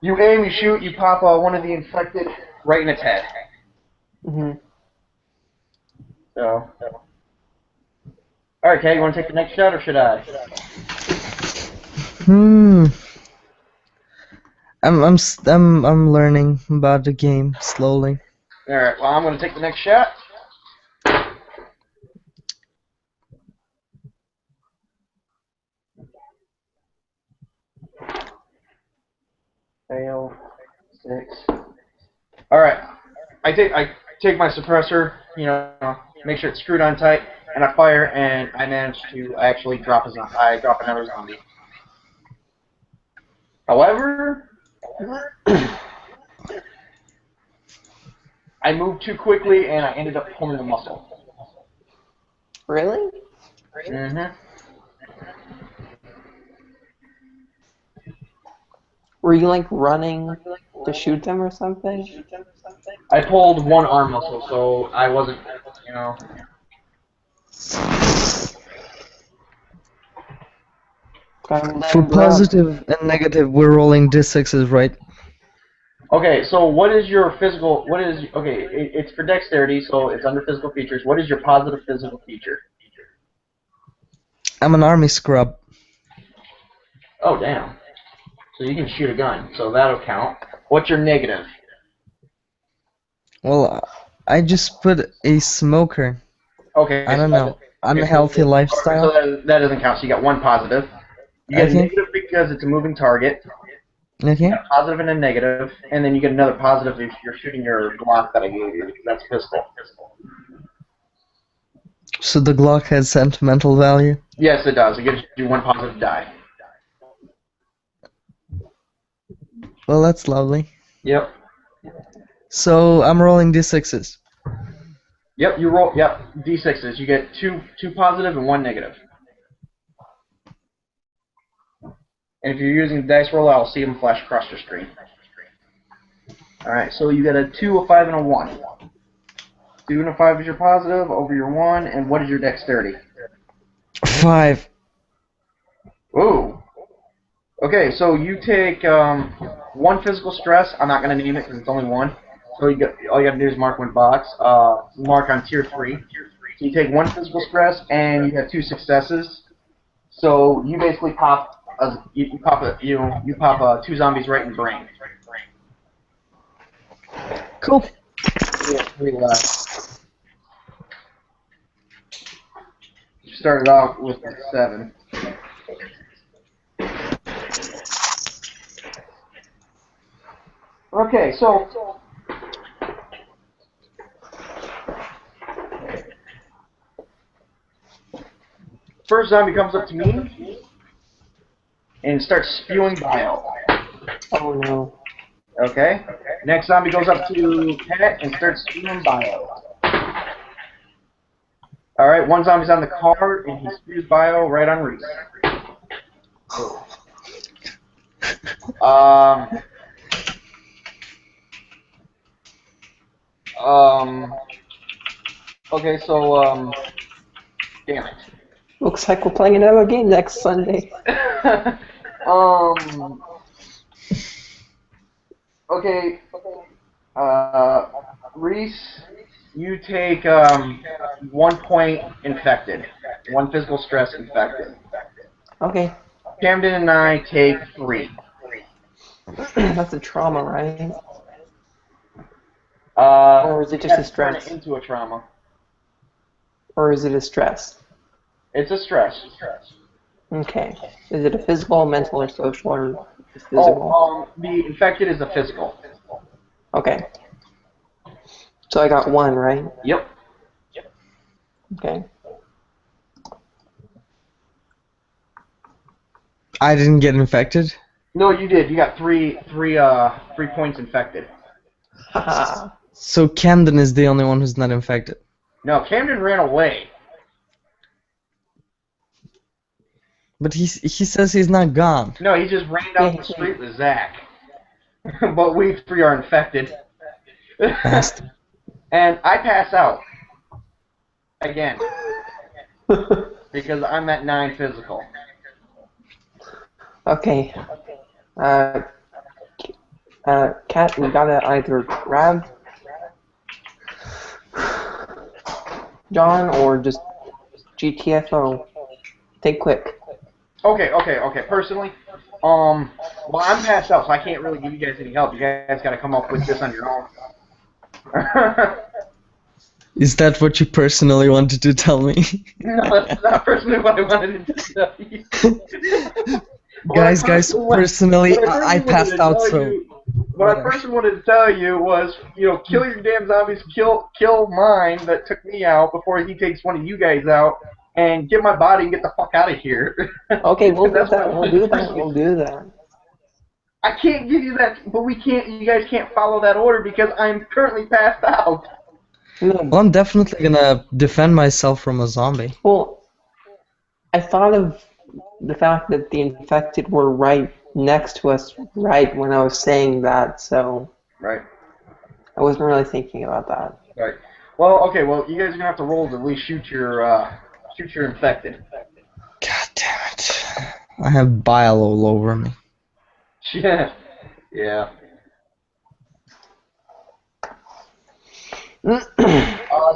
Speaker 2: You aim, you shoot, you pop one of the infected right in its head.
Speaker 3: Mhm.
Speaker 2: So. All right, Kay, you want to take the next shot, or should I?
Speaker 1: I'm learning about the game slowly.
Speaker 2: All right. Well, I'm going to take the next shot. Fail. 6. All right. I take my suppressor. You know, make sure it's screwed on tight, and I fire, and I manage to actually drop another zombie. However, I moved too quickly, and I ended up pulling a muscle.
Speaker 3: Really?
Speaker 2: Mm-hmm.
Speaker 3: Were you like running to shoot them or something?
Speaker 2: I pulled one arm muscle, so I wasn't, you know.
Speaker 1: For positive and negative, we're rolling d6s, right?
Speaker 2: Okay, so what is your physical? It's for dexterity, so it's under physical features. What is your positive physical feature?
Speaker 1: I'm an army scrub.
Speaker 2: Oh, damn. So you can shoot a gun, so that'll count. What's your negative?
Speaker 1: Well, I just put a smoker.
Speaker 2: Okay.
Speaker 1: I don't know. Unhealthy lifestyle.
Speaker 2: So that doesn't count, so you got 1 positive. You get a negative because it's a moving target.
Speaker 1: Okay.
Speaker 2: You got a positive and a negative, and then you get another positive if you're shooting your Glock that I gave you, because that's pistol.
Speaker 1: So the Glock has sentimental value?
Speaker 2: Yes, it does. It gives you 1 positive die.
Speaker 1: Well, that's lovely.
Speaker 2: Yep.
Speaker 1: So I'm rolling d6s.
Speaker 2: Yep, you roll. Yep, d6s. You get two positive and 1 negative. And if you're using the dice roller, I'll see them flash across your screen. All right, so you got a 2, a 5, and a 1. 2 and a 5 is your positive over your 1, and what is your dexterity?
Speaker 1: 5.
Speaker 2: Ooh. Okay, so you take 1 physical stress. I'm not going to name it because it's only 1. So all you got to do is mark 1 box. Mark on tier 3. So you take 1 physical stress, and you have 2 successes. So you basically pop you pop two zombies right in the brain.
Speaker 1: Cool.
Speaker 2: Yeah, 3 left. You started off with 7. Okay, so first zombie comes up to me and starts spewing bile.
Speaker 3: Oh no.
Speaker 2: Okay? Next zombie goes up to Cat and starts spewing bile. Alright, one zombie's on the car and he spews bile right on Reese. Okay, so, damn it.
Speaker 3: Looks like we're playing another game next Sunday.
Speaker 2: Okay, Reese, you take, 1 point infected. 1 physical stress infected.
Speaker 3: Okay.
Speaker 2: Camden and I take 3.
Speaker 3: That's a trauma, right?
Speaker 2: Or
Speaker 3: Or is it just a stress?
Speaker 2: Turn it into a trauma.
Speaker 3: Or is it a stress?
Speaker 2: It's a stress.
Speaker 3: Okay. Is it a physical, mental, or social, or just physical?
Speaker 2: The infected is a physical.
Speaker 3: Okay. So I got 1, right?
Speaker 2: Yep.
Speaker 3: Okay.
Speaker 1: I didn't get infected.
Speaker 2: No, you did. You got 3 points infected.
Speaker 3: Haha.
Speaker 1: So Camden is the only one who's not infected.
Speaker 2: No, Camden ran away.
Speaker 1: But he says he's not gone.
Speaker 2: No, he just ran down the street with Zach. But we 3 are infected.
Speaker 1: Bastard.
Speaker 2: And I pass out. Again. Because I'm at 9 physical.
Speaker 3: Okay. Cat, we gotta either grab John or just GTFO. Think quick.
Speaker 2: Okay. Personally, well, I'm passed out, so I can't really give you guys any help. You guys gotta come up with this on your own.
Speaker 1: Is that what you personally wanted to tell me?
Speaker 2: No, that's not personally what I wanted to tell you.
Speaker 1: guys, personally, I passed out, so...
Speaker 2: What I first wanted to tell you was, kill your damn zombies, kill mine that took me out before he takes one of you guys out, and get my body and get the fuck out of here.
Speaker 3: Okay, we'll do that. We'll do that.
Speaker 2: I can't give you that, but you guys can't follow that order because I'm currently passed out.
Speaker 3: No.
Speaker 1: Well, I'm definitely gonna defend myself from a zombie.
Speaker 3: Well, I thought of the fact that the infected were right next to us right when I was saying that, so
Speaker 2: Right.
Speaker 3: I wasn't really thinking about that.
Speaker 2: Right. Well, okay. Well, you guys are gonna have to roll to at least shoot your infected.
Speaker 1: God damn it. I have bile all over me.
Speaker 2: Yeah. Yeah.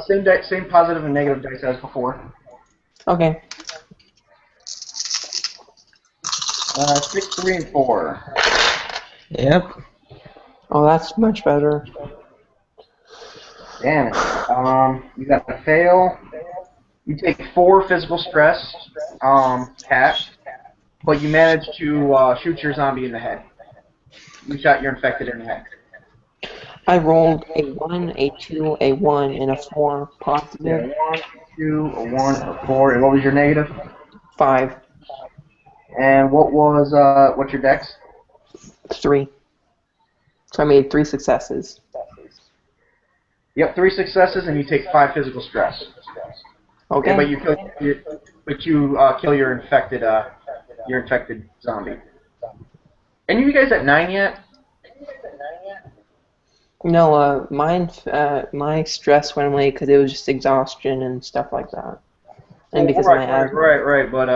Speaker 2: Same positive and negative dice as before.
Speaker 3: Okay.
Speaker 2: 6, 3, and 4.
Speaker 1: Yep.
Speaker 3: Oh, that's much better.
Speaker 2: Damn it. You got to fail. You take 4 physical stress, Cat, but you managed to shoot your zombie in the head. You shot your infected in the head.
Speaker 3: I rolled a 1, a 2, a 1, and a 4 positive.
Speaker 2: Yeah, 1, 2, a 1, a 4. And what was your negative?
Speaker 3: 5.
Speaker 2: And what's your dex?
Speaker 3: 3. So I made 3 successes.
Speaker 2: Yep, 3 successes, and you take 5 physical stress.
Speaker 3: Okay.
Speaker 2: Yeah, but you kill your infected zombie. And you guys at 9 yet?
Speaker 3: No, my stress went away because it was just exhaustion and stuff like that. And because of my asthma.
Speaker 2: Right. But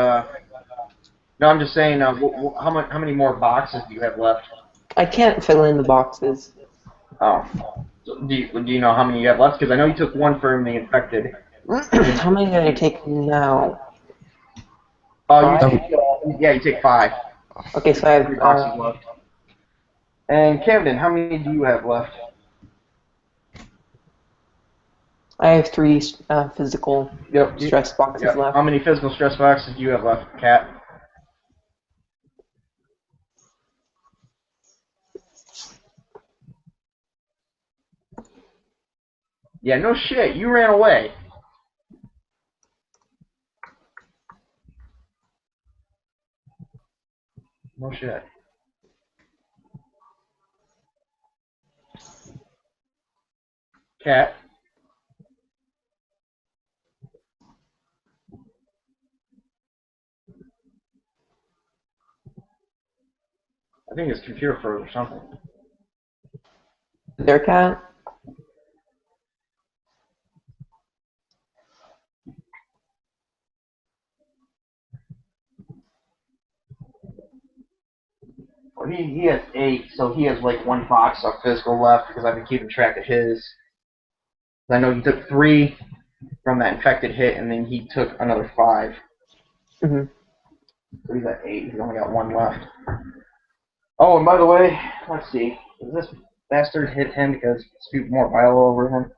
Speaker 2: no, I'm just saying. How many more boxes do you have left?
Speaker 3: I can't fill in the boxes.
Speaker 2: Oh, so do you know how many you have left? Because I know you took 1 from the infected.
Speaker 3: How many did I take now?
Speaker 2: You
Speaker 3: Five?
Speaker 2: take, yeah, you take 5.
Speaker 3: Okay, so I have
Speaker 2: 3 boxes left. And Camden, how many do you have left?
Speaker 3: I have 3 physical
Speaker 2: Yep.
Speaker 3: stress boxes
Speaker 2: Yep.
Speaker 3: left.
Speaker 2: How many physical stress boxes do you have left, Cat? Yeah, no shit. You ran away. No shit. Cat. I think his computer froze or something.
Speaker 3: Their cat?
Speaker 2: Well, he has 8, so he has like 1 box of physical left because I've been keeping track of his. I know he took 3 from that infected hit, and then he took another 5.
Speaker 3: Mm-hmm.
Speaker 2: So he's at 8. He's only got 1 left. Oh, and by the way, let's see. Does this bastard hit him because spew more bile over him?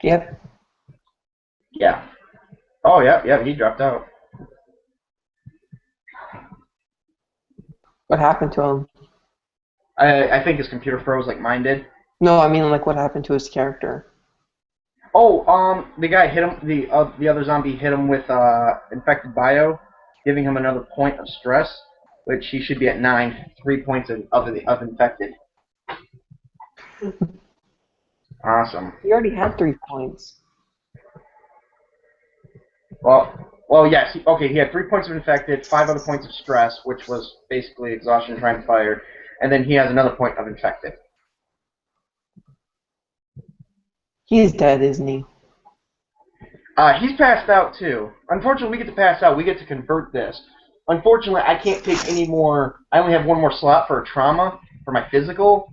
Speaker 3: Yep.
Speaker 2: Yeah. Oh, yeah, he dropped out.
Speaker 3: What happened to him?
Speaker 2: I think his computer froze like mine did.
Speaker 3: No, I mean, like, what happened to his character?
Speaker 2: Oh, the guy hit him. The other zombie hit him with infected bio, giving him another point of stress, which he should be at 9, 3 points of infected. Awesome.
Speaker 3: He already had 3 points.
Speaker 2: Well, yes. He had 3 points of infected, 5 other points of stress, which was basically exhaustion trying to fire, and then he has another point of infected.
Speaker 3: He's dead, isn't he?
Speaker 2: He's passed out too. Unfortunately, we get to pass out. We get to convert this. Unfortunately, I can't take any more. I only have 1 more slot for a trauma for my physical,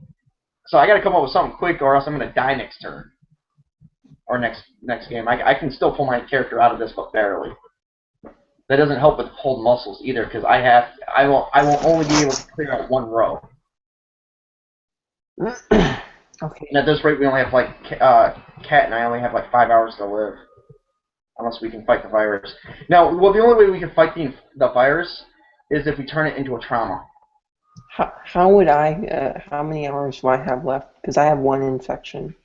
Speaker 2: so I got to come up with something quick, or else I'm gonna die next turn or next game. I can still pull my character out of this, but barely. That doesn't help with pulled muscles either, because I will only be able to clear out 1 row.
Speaker 3: Okay.
Speaker 2: And at this rate, we only have like Cat and I only have like 5 hours to live, unless we can fight the virus. Now, well, the only way we can fight the virus is if we turn it into a trauma.
Speaker 3: How would I? How many hours do I have left? Because I have 1 infection.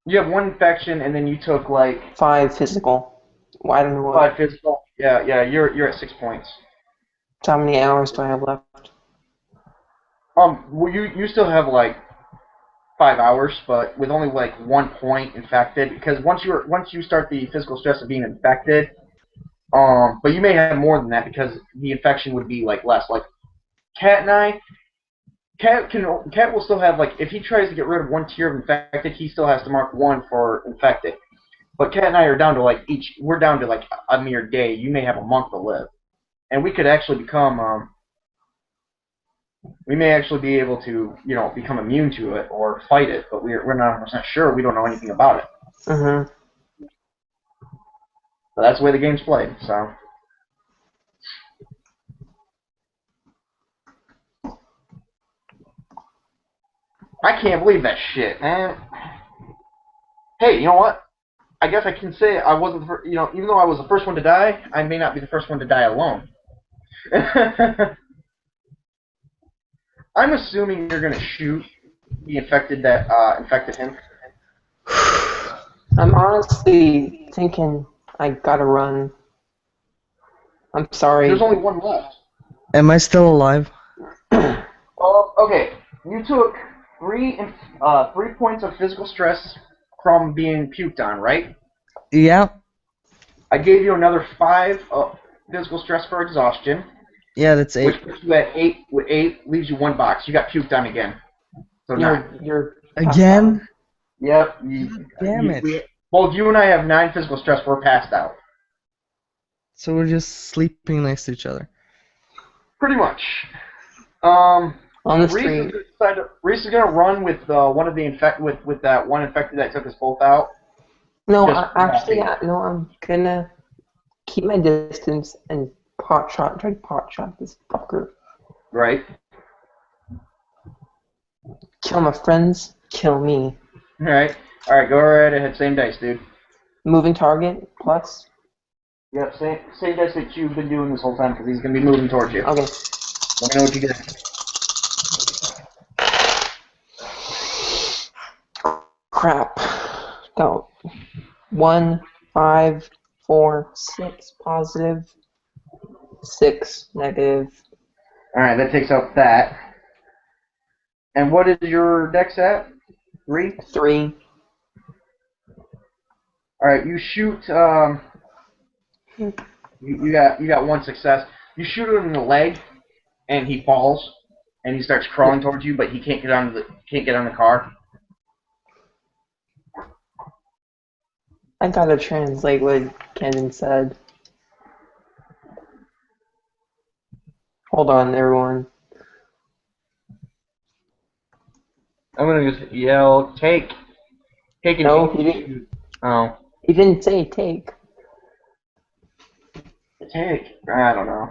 Speaker 2: You have 1 infection, and then you took like
Speaker 3: 5 physical. Well, I don't know what.
Speaker 2: 5 physical. Yeah, you're at 6 points.
Speaker 3: So how many hours do I have left?
Speaker 2: Well, you still have like 5 hours, but with only like 1 point infected, because once you start the physical stress of being infected, but you may have more than that because the infection would be like less. Like Cat and I, Cat will still have like if he tries to get rid of 1 tier of infected, he still has to mark 1 for infected. But Cat and I are down to like we're down to like a mere day. You may have a month to live, and we could actually become we may actually be able to, become immune to it or fight it, but we're not 100% sure. We don't know anything about it.
Speaker 3: Mm-hmm.
Speaker 2: But that's the way the game's played, so. I can't believe that shit, man. Hey, you know what? I guess I can say I wasn't the first, even though I was the first one to die, I may not be the first one to die alone. I'm assuming you're gonna shoot the infected that infected him.
Speaker 3: I'm honestly thinking I gotta run. I'm sorry.
Speaker 2: There's only 1 left.
Speaker 1: Am I still alive?
Speaker 2: Okay. You took 3 points of physical stress from being puked on, right?
Speaker 1: Yeah.
Speaker 2: I gave you another 5 physical stress for exhaustion.
Speaker 1: Yeah, that's 8.
Speaker 2: Which puts you at 8. With 8 leaves you 1 box. You got puked on again. So 9.
Speaker 3: You're
Speaker 1: Again?
Speaker 2: Yep.
Speaker 1: Damn it.
Speaker 2: Both you and I have 9 physical stress. We're passed out.
Speaker 1: So we're just sleeping next to each other.
Speaker 2: Pretty much.
Speaker 3: on the street.
Speaker 2: Reese is gonna run with one of the with that one infected that took us both out.
Speaker 3: No,
Speaker 2: Just
Speaker 3: actually,
Speaker 2: happy.
Speaker 3: no, I'm gonna keep my distance and try to pot shot this fucker.
Speaker 2: Right?
Speaker 3: Kill my friends, kill me.
Speaker 2: Alright. Alright, go right ahead. Same dice, dude.
Speaker 3: Moving target, plus.
Speaker 2: Yep, same dice that you've been doing this whole time, because he's going to be moving towards you.
Speaker 3: Okay.
Speaker 2: Let me know what you get.
Speaker 3: Crap. Go. 1, 5, 4, 6 positive, 6 negative.
Speaker 2: Alright, that takes out that. And what is your dex at? 3?
Speaker 3: 3.
Speaker 2: Alright, you shoot, you got one success. You shoot him in the leg, and he falls, and he starts crawling towards you, but he can't get on the car.
Speaker 3: I gotta translate what Kenan said. Hold on, everyone.
Speaker 2: I'm gonna just yell, take and
Speaker 3: No,
Speaker 2: aim
Speaker 3: he
Speaker 2: to
Speaker 3: didn't.
Speaker 2: shoot. Oh,
Speaker 3: He didn't say take.
Speaker 2: take. I don't know.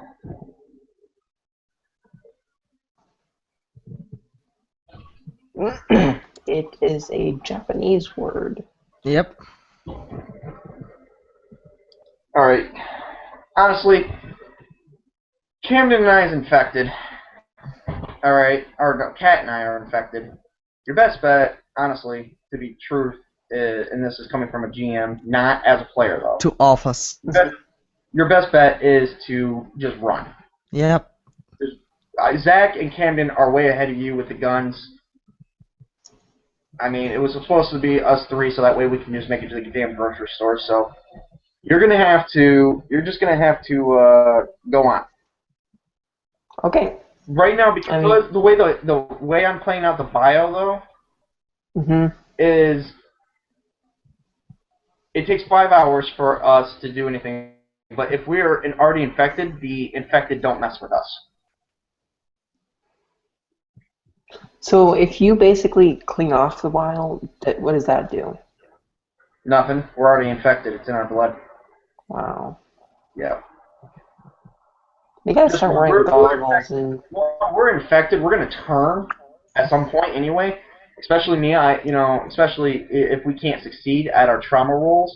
Speaker 3: It is a Japanese word.
Speaker 1: Yep.
Speaker 2: All right. Honestly, Camden and I is infected. All right, or no, Kat and I are infected. Your best bet, honestly, to be truth, and this is coming from a GM, not as a player though.
Speaker 1: To off us.
Speaker 2: Your best bet is to just run.
Speaker 1: Yep.
Speaker 2: Zach and Camden are way ahead of you with the guns. I mean, it was supposed to be us three, so that way we can just make it to the damn grocery store. So you're just gonna have to go on.
Speaker 3: Okay.
Speaker 2: Right now, because the way I'm playing out the bio though, is it takes 5 hours for us to do anything. But if we're already infected, the infected don't mess with us.
Speaker 3: So if you basically clean off the vial, what does that do?
Speaker 2: Nothing. We're already infected. It's in our blood.
Speaker 3: Wow.
Speaker 2: Yeah.
Speaker 3: You gotta start wearing goggles and.
Speaker 2: Well, we're infected. We're gonna turn at some point anyway. Especially me. Especially if we can't succeed at our trauma rolls,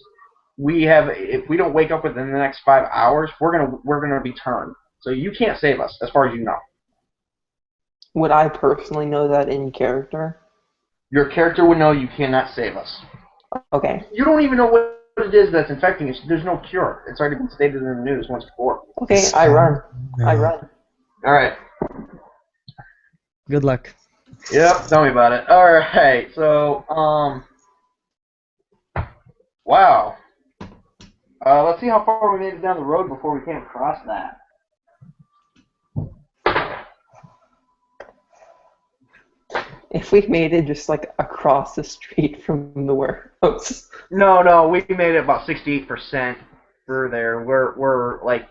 Speaker 2: if we don't wake up within the next 5 hours, we're gonna be turned. So you can't save us, as far as you know.
Speaker 3: Would I personally know that in character?
Speaker 2: Your character would know you cannot save us.
Speaker 3: Okay.
Speaker 2: You don't even know what it is that's infecting us. There's no cure. It's already been stated in the news once before.
Speaker 3: Okay, I run. I run.
Speaker 2: All right.
Speaker 1: Good luck.
Speaker 2: Yep, tell me about it. All right, so wow. Let's see how far we made it down the road before we came across that.
Speaker 3: If we made it just like across the street from the warehouse.
Speaker 2: No, we made it about 68% through there. We're like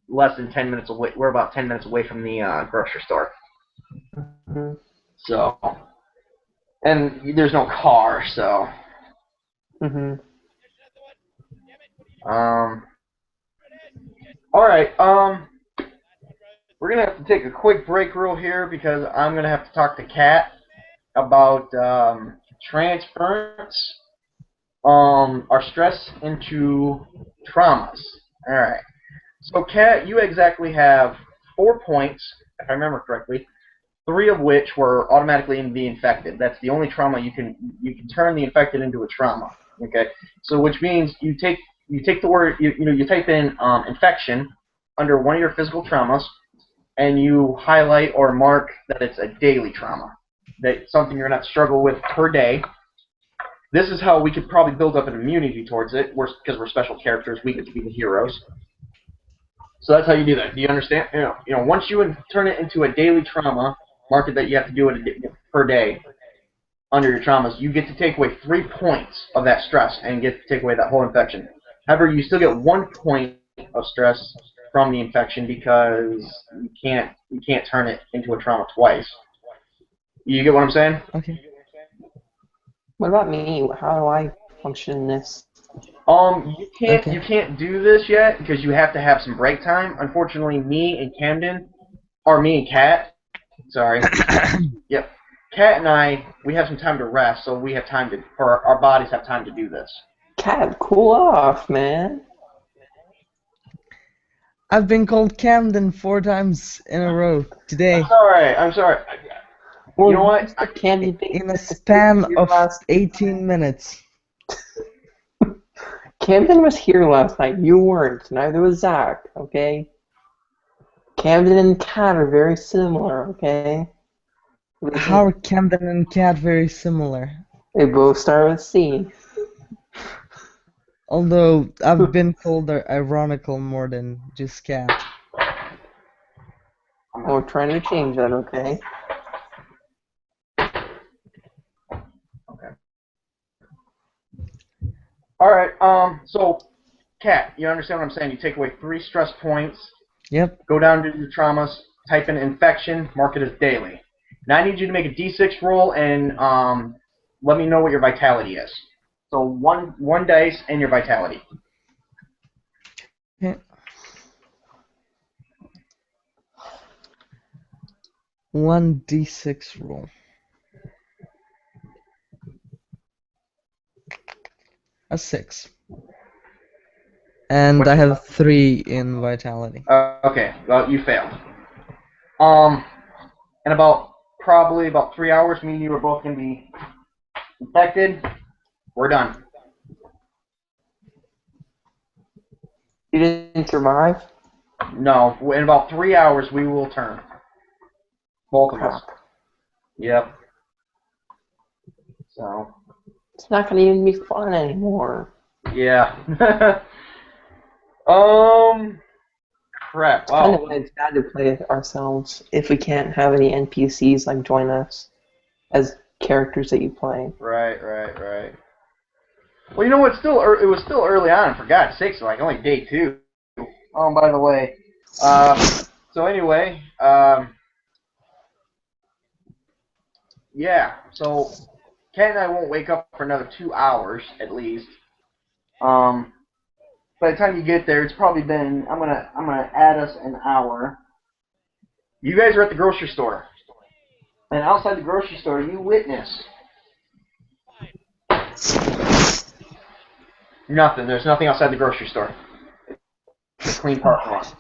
Speaker 2: less than 10 minutes away. We're about 10 minutes away from the grocery store.
Speaker 3: Mm-hmm.
Speaker 2: So, and there's no car, so.
Speaker 3: Mm-hmm.
Speaker 2: All right. We're gonna have to take a quick break real here because I'm gonna have to talk to Kat about transference, our stress into traumas. All right. So, Kat, you exactly have 4 points, if I remember correctly. 3 of which were automatically in the infected. That's the only trauma you can turn the infected into a trauma. Okay. So, which means you take the word you type in infection under one of your physical traumas, and you highlight or mark that it's a daily trauma. That's something you're going to struggle with per day. This is how we could probably build up an immunity towards it, because we're special characters, we get to be the heroes. So that's how you do that. Do you understand? Once you turn it into a daily trauma, mark it that you have to do it per day under your traumas, you get to take away 3 points of that stress and get to take away that whole infection. However, you still get 1 point of stress from the infection because you can't turn it into a trauma twice. You get what I'm saying?
Speaker 1: Okay.
Speaker 3: What about me? How do I functionness.
Speaker 1: Okay.
Speaker 2: You can't do this yet because you have to have some break time. Unfortunately, me and Kat, sorry, yep, Kat and I, we have some time to rest, so we have time to, or our bodies have time to do this.
Speaker 3: Cat, cool off, man.
Speaker 1: I've been called Camden 4 times in a row today
Speaker 2: I'm sorry.
Speaker 3: Well,
Speaker 2: You know what?
Speaker 3: Mr. Candy Big
Speaker 1: in a
Speaker 3: Mr.
Speaker 1: span
Speaker 3: here
Speaker 1: of
Speaker 3: last
Speaker 1: 18 minutes.
Speaker 3: Camden was here last night. You weren't. Neither was Zach, okay? Camden and Cat are very similar, okay?
Speaker 1: How are Camden and Cat very similar?
Speaker 3: They both start with C.
Speaker 1: Although I've been called ironical more than just Cat.
Speaker 3: We're trying to change that, okay?
Speaker 2: All right. So, Kat, you understand what I'm saying? You take away 3 stress points.
Speaker 1: Yep.
Speaker 2: Go down to the traumas. Type in infection. Mark it as daily. Now I need you to make a D6 roll and let me know what your vitality is. So one dice and your vitality.
Speaker 1: Okay. 1d6 roll. A 6. And I have 3 in vitality.
Speaker 2: Okay. Well, you failed. In probably about 3 hours, me and you are both gonna be infected. We're done.
Speaker 3: You didn't survive?
Speaker 2: No, in about 3 hours we will turn. Both of us.
Speaker 3: Crap.
Speaker 2: Yep. So.
Speaker 3: It's not gonna even be fun anymore.
Speaker 2: Yeah. Crap.
Speaker 3: Kind of
Speaker 2: Wow.
Speaker 3: why it's bad to play it ourselves if we can't have any NPCs like join us as characters that you play.
Speaker 2: Right. Well, you know what? It was still early on. For God's sakes, like only day 2. Oh, by the way. So anyway, yeah. So Ken and I won't wake up for another 2 hours at least. By the time you get there, it's probably been. I'm gonna add us an hour. You guys are at the grocery store, and outside the grocery store, you witness nothing. There's nothing outside the grocery store. It's a clean parking lot.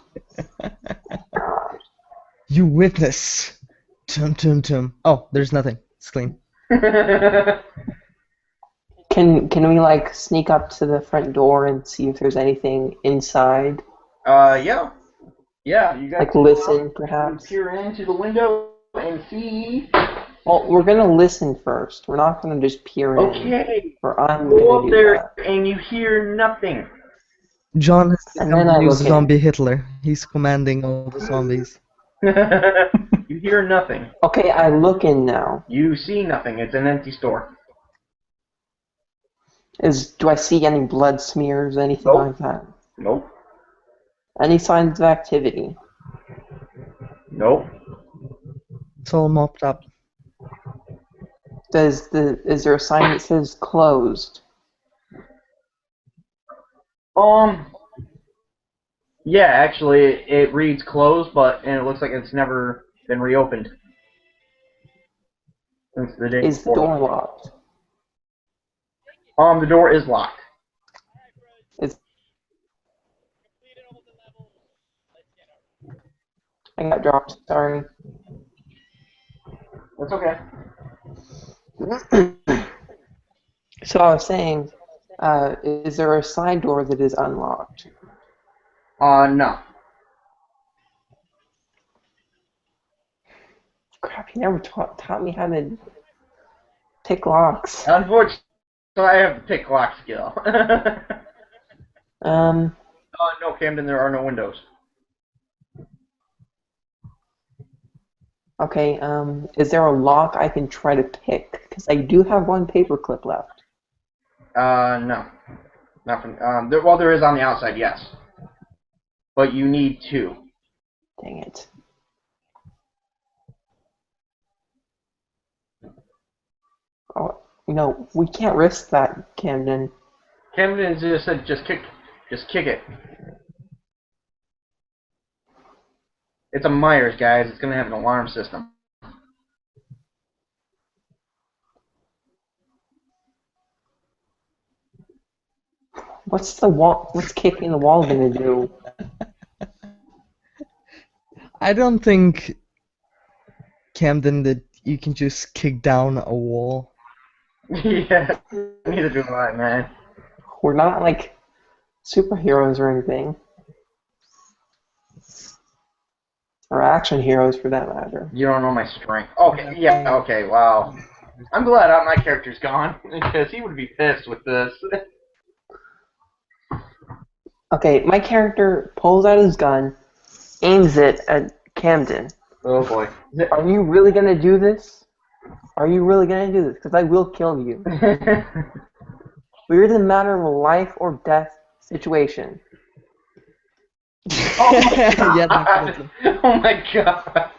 Speaker 1: You witness. Tum. Oh, there's nothing. It's clean.
Speaker 3: Can we like sneak up to the front door and see if there's anything inside?
Speaker 2: Yeah. You guys
Speaker 3: Like
Speaker 2: can
Speaker 3: listen, perhaps?
Speaker 2: peer into the window and see.
Speaker 3: Well, we're gonna listen first. We're not gonna just peer in.
Speaker 2: Okay.
Speaker 3: Or I'm
Speaker 2: Go
Speaker 3: gonna
Speaker 2: up
Speaker 3: do
Speaker 2: there
Speaker 3: that.
Speaker 2: and you hear nothing.
Speaker 1: John has
Speaker 3: And
Speaker 1: become
Speaker 3: then
Speaker 1: the
Speaker 3: I
Speaker 1: new
Speaker 3: look in.
Speaker 1: zombie Hitler. He's commanding all the zombies.
Speaker 2: You hear nothing.
Speaker 3: Okay, I look in now.
Speaker 2: You see nothing. It's an empty store.
Speaker 3: Do I see any blood smears, anything
Speaker 2: Nope.
Speaker 3: like that?
Speaker 2: Nope.
Speaker 3: Any signs of activity?
Speaker 2: Nope.
Speaker 1: It's all mopped up.
Speaker 3: Is there a sign that says closed?
Speaker 2: Yeah, actually, it reads closed, and it looks like it's never been reopened since the day
Speaker 3: Is the
Speaker 2: before.
Speaker 3: door locked?
Speaker 2: The door is locked.
Speaker 3: I got dropped. Sorry.
Speaker 2: That's okay.
Speaker 3: So I was saying, is there a side door that is unlocked?
Speaker 2: No.
Speaker 3: Crap, he never taught me how to pick locks.
Speaker 2: Unfortunately, I have the pick lock skill. No, Camden, there are no windows.
Speaker 3: Okay, is there a lock I can try to pick? Because I do have one paperclip left.
Speaker 2: No. Not from, there is on the outside, yes. But you need 2.
Speaker 3: Dang it. Oh, know, we can't risk that, Camden.
Speaker 2: Camden just said, just kick it. It's a Myers, guys. It's gonna have an alarm system.
Speaker 3: What's kicking the wall gonna do?
Speaker 1: I don't think, Camden, that you can just kick down a wall.
Speaker 2: Yeah, neither do I, man.
Speaker 3: We're not like superheroes or anything. Or action heroes for that matter.
Speaker 2: You don't know my strength. Okay, yeah, okay, wow. I'm glad my character's gone, because he would be pissed with this.
Speaker 3: Okay, my character pulls out his gun, aims it at Camden.
Speaker 2: Oh boy.
Speaker 3: Are you really gonna do this? Are you really gonna do this? Because I will kill you. We're in a matter of a life or death situation.
Speaker 2: Oh my god!
Speaker 1: Yeah, definitely.
Speaker 2: Oh my god!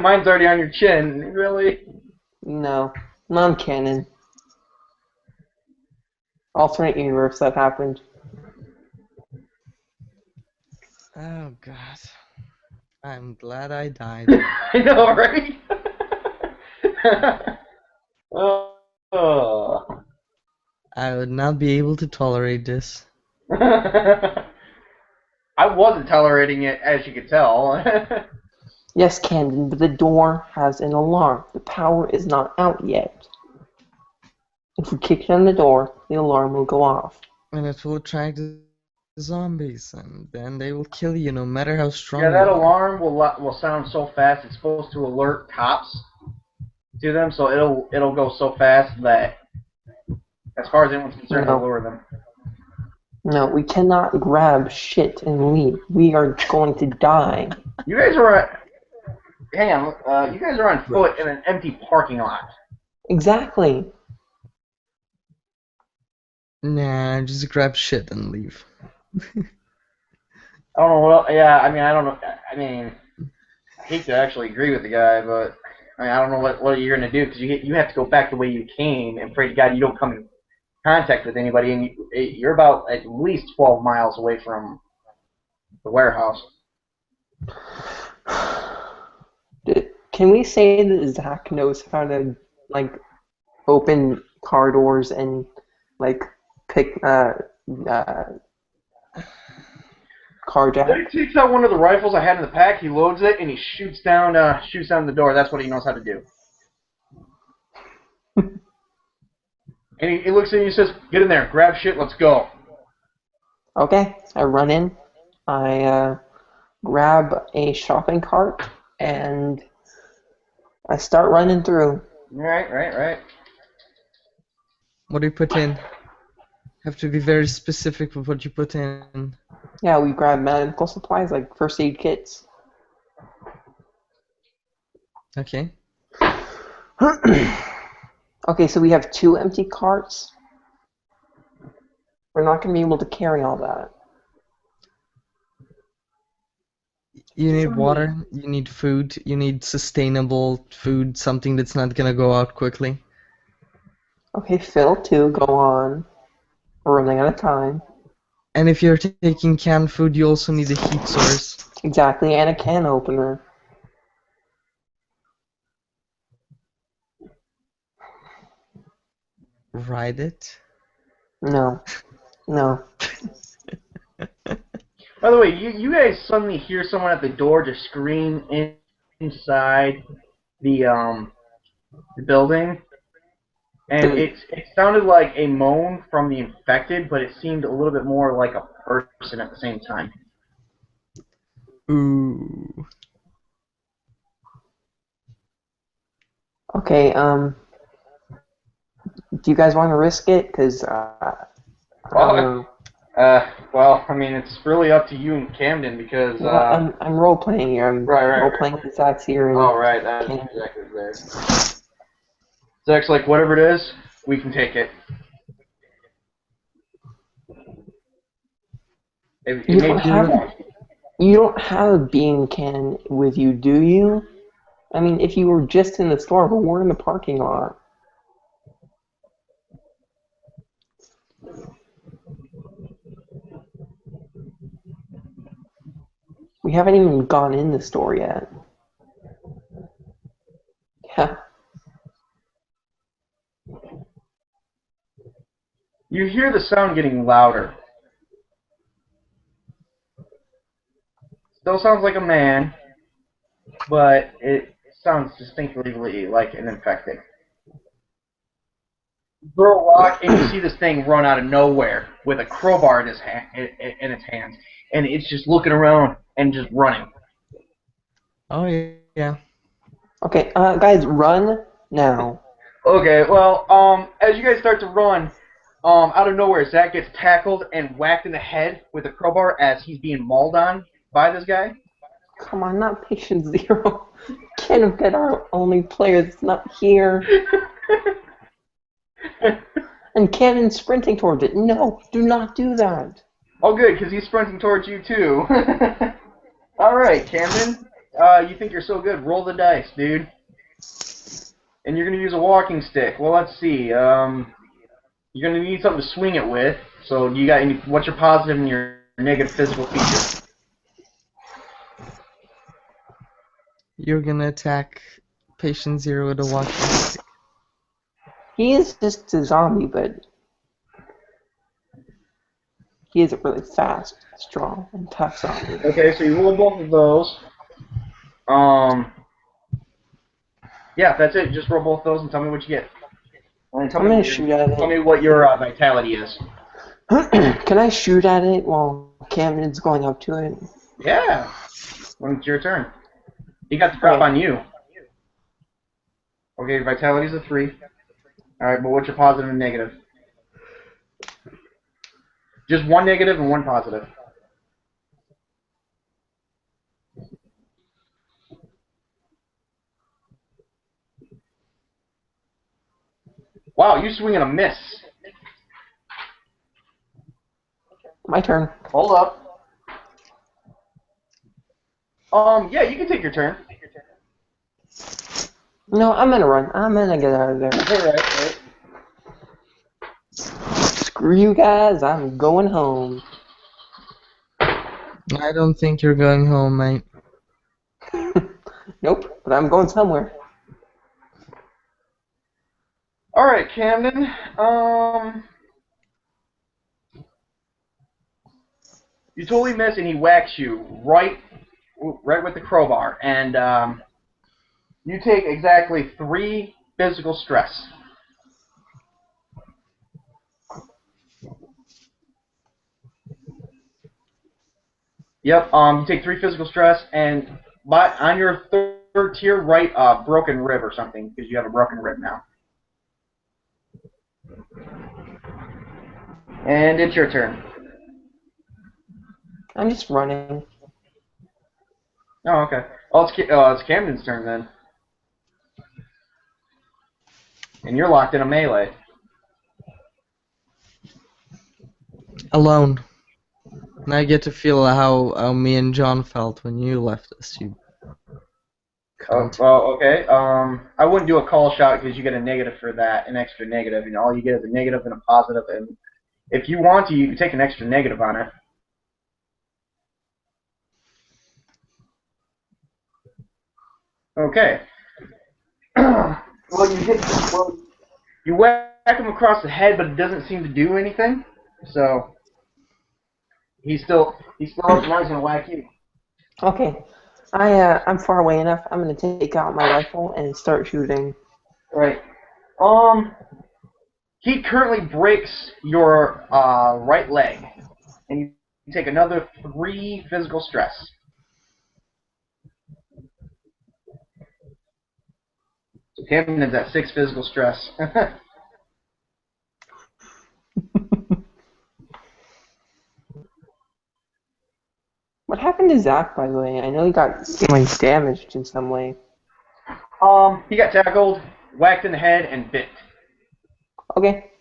Speaker 2: Mine's already on your chin, really?
Speaker 3: No, non-canon. Alternate universe that happened.
Speaker 1: Oh god. I'm glad I died.
Speaker 2: I know, right? Oh.
Speaker 1: I would not be able to tolerate this.
Speaker 2: I wasn't tolerating it, as you could tell.
Speaker 3: Yes, Camden, but the door has an alarm. The power is not out yet. If we kick down the door, the alarm will go off.
Speaker 1: And it will attract the zombies, and then they will kill you no matter how strong
Speaker 2: Yeah,
Speaker 1: you
Speaker 2: that
Speaker 1: are.
Speaker 2: alarm will sound so fast. It's supposed to alert cops to them, so it'll go so fast that, as far as anyone's concerned, it'll lure them.
Speaker 3: No, we cannot grab shit and leave. We are going to die.
Speaker 2: You guys are hang on. You guys are on foot in an empty parking lot.
Speaker 3: Exactly.
Speaker 1: Nah, just grab shit and leave.
Speaker 2: I don't know what. Yeah, I mean, I don't know. I mean, I hate to actually agree with the guy, but I mean, I don't know what you're gonna do because you have to go back the way you came, and pray to God you don't come in contact with anybody, and you're about at least 12 miles away from the warehouse.
Speaker 3: Can we say that Zach knows how to, like, open car doors and, like, pick, carjack?
Speaker 2: He takes out one of the rifles I had in the pack, he loads it, and he shoots down the door. That's what he knows how to do. And he looks at you and he says, "Get in there, grab shit, let's go."
Speaker 3: Okay, I run in. I grab a shopping cart and I start running through.
Speaker 2: Right.
Speaker 1: What do you put in? Have to be very specific with what you put in.
Speaker 3: Yeah, we grab medical supplies like first aid kits.
Speaker 1: Okay.
Speaker 3: Okay, so we have 2 empty carts. We're not going to be able to carry all that.
Speaker 1: You need water, you need food, you need sustainable food, something that's not gonna go out quickly.
Speaker 3: Okay, fill 2, go on. We're running out of time.
Speaker 1: And if you're taking canned food, you also need a heat source.
Speaker 3: Exactly, and a can opener.
Speaker 1: Ride it.
Speaker 3: No. No.
Speaker 2: By the way, you guys suddenly hear someone at the door just scream inside the building, and it sounded like a moan from the infected, but it seemed a little bit more like a person at the same time.
Speaker 1: Ooh.
Speaker 3: Okay, do you guys want to risk it? Because,
Speaker 2: Well, I mean, it's really up to you and Camden because.
Speaker 3: I'm role playing here. I'm
Speaker 2: Right.
Speaker 3: role playing with Zach's here. And
Speaker 2: Oh, right, that's exactly there. Zach's like, whatever it is, we can take it.
Speaker 3: You don't have a bean can with you, do you? I mean, if you were just in the store, but we're in the parking lot. We haven't even gone in the store yet. Yeah.
Speaker 2: You hear the sound getting louder. Still sounds like a man, but it sounds distinctly like an infected. Throw a rock, and you see this thing run out of nowhere with a crowbar in its hands, and it's just looking around and just running.
Speaker 1: Oh yeah.
Speaker 3: Okay, guys, run now.
Speaker 2: Okay, well, as you guys start to run, out of nowhere, Zach gets tackled and whacked in the head with a crowbar as he's being mauled on by this guy.
Speaker 3: Come on, not patient zero. Can't get our only player that's not here. And Cannon's sprinting towards it. No, do not do that.
Speaker 2: Oh, good, because he's sprinting towards you, too. All right, Camden, you think you're so good. Roll the dice, dude. And you're going to use a walking stick. Well, let's see. You're going to need something to swing it with. So you got what's your positive and your negative physical feature?
Speaker 1: You're gonna attack Patient Zero with a walking stick.
Speaker 3: He is just a zombie, but he is a really fast, strong, and tough zombie.
Speaker 2: Okay, so you roll both of those. Yeah, that's it. Just roll both of those and tell me what you get. And
Speaker 3: I'm gonna shoot at it.
Speaker 2: Tell me what your vitality is.
Speaker 3: Can I shoot at it while Camden's going up to it?
Speaker 2: Yeah. When it's your turn. He got the drop on you. Okay, your vitality's a 3. Alright, but what's your positive and negative? Just one negative and one positive. Wow, you swing and a miss.
Speaker 3: My turn.
Speaker 2: Hold up. Yeah, you can take your turn.
Speaker 3: No, I'm gonna run. I'm gonna get out of there.
Speaker 2: Alright.
Speaker 3: Screw you guys, I'm going home.
Speaker 1: I don't think you're going home, mate.
Speaker 3: Nope, but I'm going somewhere.
Speaker 2: Alright, Camden. You totally miss and he whacks you right with the crowbar. And you take exactly 3 physical stress. Yep, you take 3 physical stress, and on your third tier, write broken rib or something, because you have a broken rib now. And it's your turn.
Speaker 3: I'm just running.
Speaker 2: Oh, okay. Well, it's Camden's turn then. And you're locked in a melee.
Speaker 1: Alone. And I get to feel how me and John felt when you left us. You cunt.
Speaker 2: Well, okay. I wouldn't do a call shot because you get a negative for that, an extra negative. And all you get is a negative and a positive. And if you want to, you can take an extra negative on it. Okay. You whack him across the head, but it doesn't seem to do anything. So he's still up, and now he's gonna whack you.
Speaker 3: Okay. I'm far away enough. I'm gonna take out my rifle and start shooting.
Speaker 2: Right. He currently breaks your right leg, and you take another 3 physical stress. So Camden is at 6 physical stress.
Speaker 3: What happened to Zach, by the way? I know he got damaged in some way.
Speaker 2: He got tackled, whacked in the head, and bit.
Speaker 3: Okay.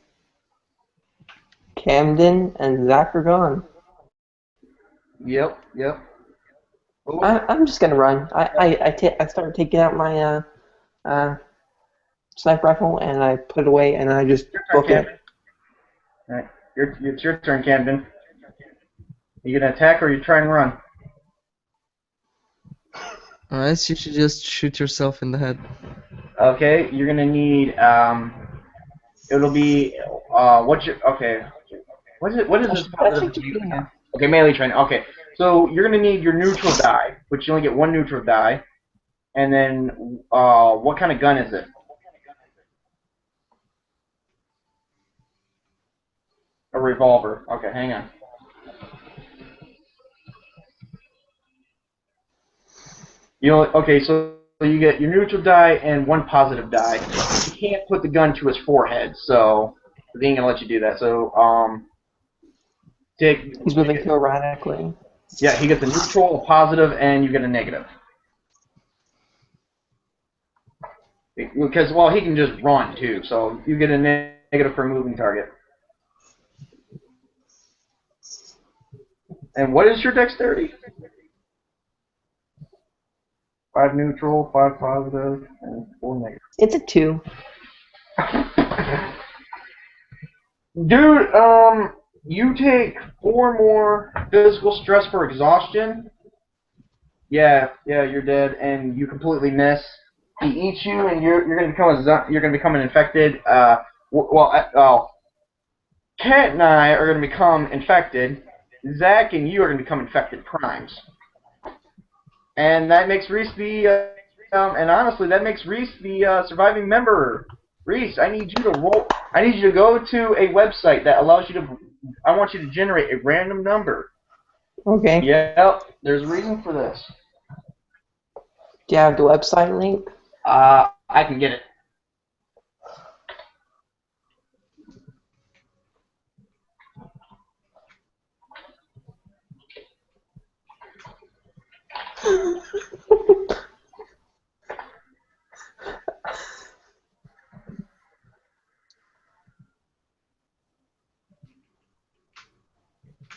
Speaker 3: Camden and Zach are gone.
Speaker 2: Yep.
Speaker 3: I'm just gonna run. I start taking out my sniper rifle and I put it away and I just book it.
Speaker 2: All right, it's your turn, Camden. Are you gonna attack or are you trying to run?
Speaker 1: Unless you should just shoot yourself in the head.
Speaker 2: Okay, you're gonna need it'll be what's your okay. What is this
Speaker 3: That
Speaker 2: positive
Speaker 3: should
Speaker 2: to you
Speaker 3: be
Speaker 2: again?
Speaker 3: enough.
Speaker 2: Okay, melee training. Okay, so you're gonna need your neutral die, which you only get one neutral die, and then what kind of gun is it? A revolver. Okay, hang on. Okay, so you get your neutral die and one positive die. You can't put the gun to his forehead, so they ain't gonna let you do that. So take
Speaker 3: He's moving too erratically.
Speaker 2: yeah, he gets a neutral, a positive, and you get a negative. Because well, he can just run too, so you get a negative for a moving target. And what is your dexterity? 5 neutral, 5 positive, and 4 negative.
Speaker 3: It's a 2.
Speaker 2: Dude, you take 4 more physical stress for exhaustion. Yeah, you're dead, and you completely miss. He eats you, and you're gonna become an infected. Cat and I are gonna become infected. Zach and you are gonna become infected primes. And that makes Reese the, and honestly, that makes Reese the surviving member. Reese, I need you to roll. I need you to go to a website that allows you to. I want you to generate a random number.
Speaker 3: Okay.
Speaker 2: Yep, there's a reason for this.
Speaker 3: Do you have the website link?
Speaker 2: I can get it.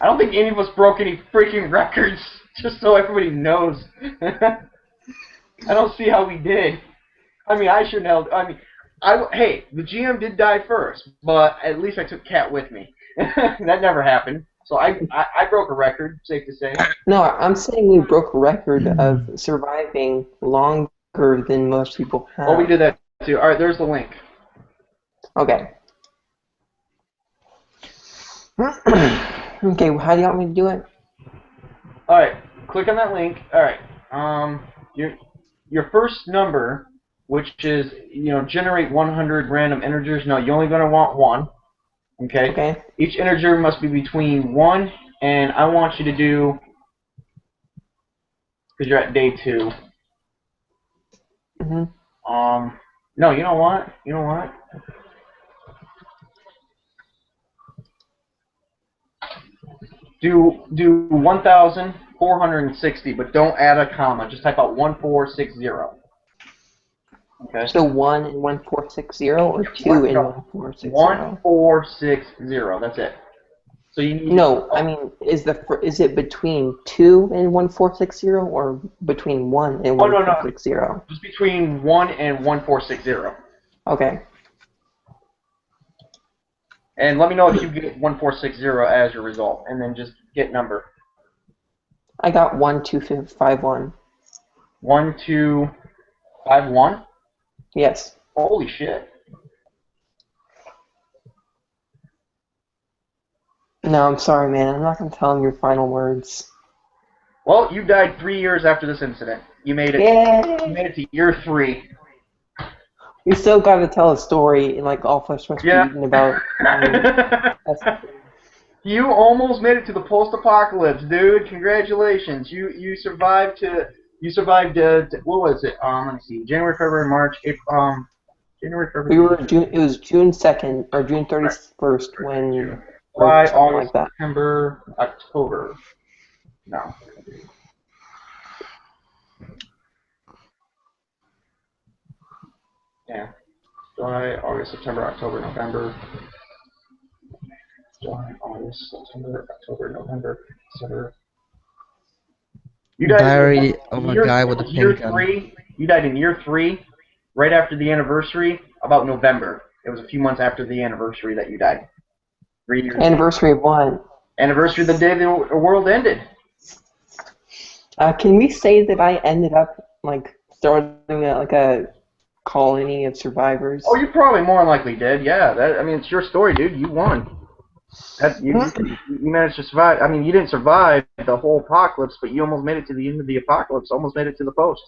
Speaker 2: I don't think any of us broke any freaking records, just so everybody knows. I don't see how we did. I mean, I shouldn't have. Hey, the GM did die first, but at least I took Cat with me. That never happened. So I broke a record, safe to say.
Speaker 3: No, I'm saying we broke a record of surviving longer than most people have.
Speaker 2: Oh, we did that too. All right, there's the link.
Speaker 3: Okay. Okay, well, how do you want me to do it?
Speaker 2: All right, click on that link. All right, your first number, which is generate 100 random integers. No, you're only going to want one. Okay.
Speaker 3: Okay.
Speaker 2: Each integer must be between 1 and I want you to do, because you're at day 2. No, you know what? Do 1,460, but don't add a comma. Just type out 1460. Okay.
Speaker 3: So 1 and 1460 or 2 and 1460?
Speaker 2: 1460. That's it. So you need.
Speaker 3: No, I mean, is it between 2 and 1460 or between 1 and 1460?
Speaker 2: No. Just between 1 and 1460.
Speaker 3: Okay.
Speaker 2: And let me know if you get 1460 as your result, and then just get number.
Speaker 3: I got 1251.
Speaker 2: 1251?
Speaker 3: Yes.
Speaker 2: Holy shit.
Speaker 3: No, I'm sorry, man. I'm not going to tell him your final words.
Speaker 2: Well, you died 3 years after this incident. You made it.
Speaker 3: Yay!
Speaker 2: You made it to year 3.
Speaker 3: We still got to tell a story in like All Flesh Must Be Eaten about.
Speaker 2: You almost made it to the post-apocalypse, dude. Congratulations. You survived to. You survived. What was it? Let's see. January, February, March, April. January, February.
Speaker 3: We were June. It was June 2nd or June 31st when.
Speaker 2: July, August,
Speaker 3: like that.
Speaker 2: September, October. No. Yeah. July, August, September, October, November. July, August, September, October, November, December. You died
Speaker 1: Diary
Speaker 2: in
Speaker 1: of a guy with a pink gun.
Speaker 2: 3. You died in year 3, right after the anniversary, about November. It was a few months after the anniversary that you died. 3 years.
Speaker 3: Anniversary of what?
Speaker 2: Anniversary of the day the world ended.
Speaker 3: Can we say that I ended up like starting a colony of survivors?
Speaker 2: Oh, you probably more than likely did. Yeah, I mean, it's your story, dude. You won. You managed to survive. I mean, you didn't survive the whole apocalypse, but you almost made it to the end of the apocalypse. Almost made it to the post.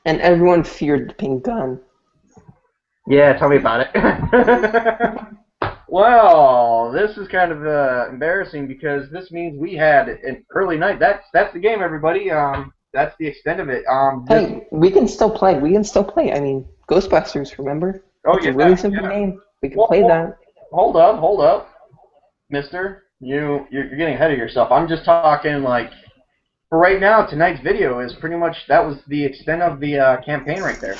Speaker 3: And everyone feared the pink gun.
Speaker 2: Yeah, tell me about it. Well, this is kind of embarrassing because this means we had an early night. That's the game, everybody. That's the extent of it.
Speaker 3: Hey, we can still play. We can still play. I mean, Ghostbusters, remember?
Speaker 2: Oh,
Speaker 3: It's
Speaker 2: yeah,
Speaker 3: a really simple
Speaker 2: yeah.
Speaker 3: game. We can
Speaker 2: Well,
Speaker 3: play that.
Speaker 2: Hold up, Mister. You're getting ahead of yourself. I'm just talking like for right now. Tonight's video is pretty much that was the extent of the campaign right there.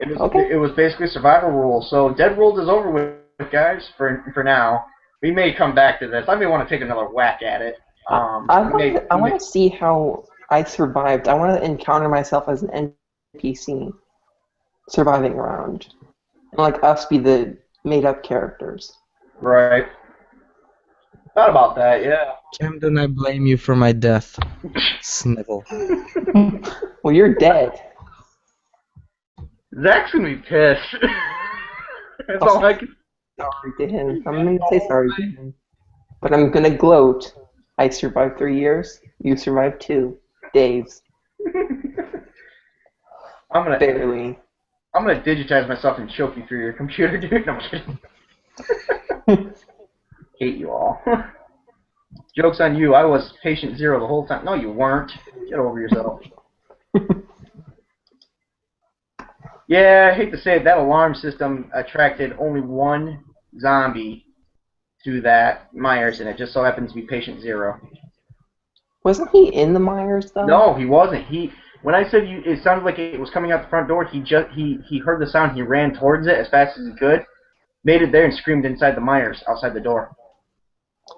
Speaker 3: Okay.
Speaker 2: It was basically survival rules. So Dead World is over with, guys. For now, we may come back to this. I may want to take another whack at it.
Speaker 3: I want to see how I survived. I want to encounter myself as an NPC surviving around. And like us be the made-up characters.
Speaker 2: Right. Thought about that, yeah.
Speaker 1: Camden, I blame you for my death. Snivel.
Speaker 3: Well, you're dead.
Speaker 2: Zach's gonna be pissed. That's all I can.
Speaker 3: Sorry to him. I'm going to say sorry to him. But I'm going to gloat. I survived 3 years. You survived 2 days.
Speaker 2: I'm gonna digitize myself and choke you through your computer, dude. No, I'm kidding. Hate you all. Joke's on you. I was patient zero the whole time. No, you weren't. Get over yourself. Yeah, I hate to say it, that alarm system attracted only one zombie to that Myers, and it just so happens to be patient zero.
Speaker 3: Wasn't he in the Myers, though?
Speaker 2: No, he wasn't. When I said it sounded like it was coming out the front door, he heard the sound, he ran towards it as fast as he could, made it there, and screamed inside the Myers, outside the door.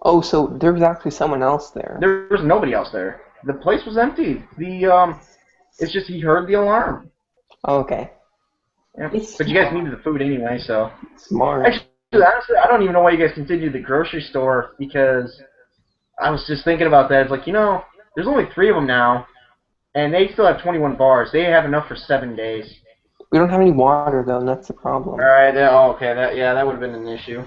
Speaker 3: Oh, so there was actually someone else there.
Speaker 2: There was nobody else there. The place was empty. It's just he heard the alarm.
Speaker 3: Oh, okay.
Speaker 2: Yeah. But you guys needed the food anyway, so.
Speaker 3: Smart.
Speaker 2: Actually, honestly, I don't even know why you guys continued the grocery store, because I was just thinking about that. It's like, there's only 3 of them now, and they still have 21 bars. They have enough for 7 days.
Speaker 3: We don't have any water, though, and that's the problem.
Speaker 2: Alright, okay, that would have been an issue.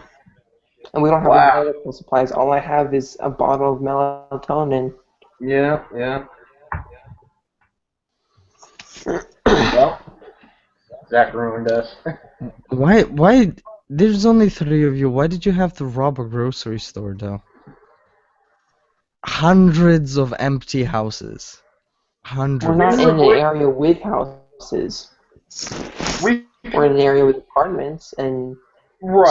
Speaker 3: And we don't have any medical supplies. All I have is a bottle of melatonin.
Speaker 2: Yeah. Well, Zach ruined us.
Speaker 1: Why? There's only 3 of you. Why did you have to rob a grocery store, though? Hundreds of empty houses. Hundreds.
Speaker 3: We're not in an area with houses. We're in an area with apartments and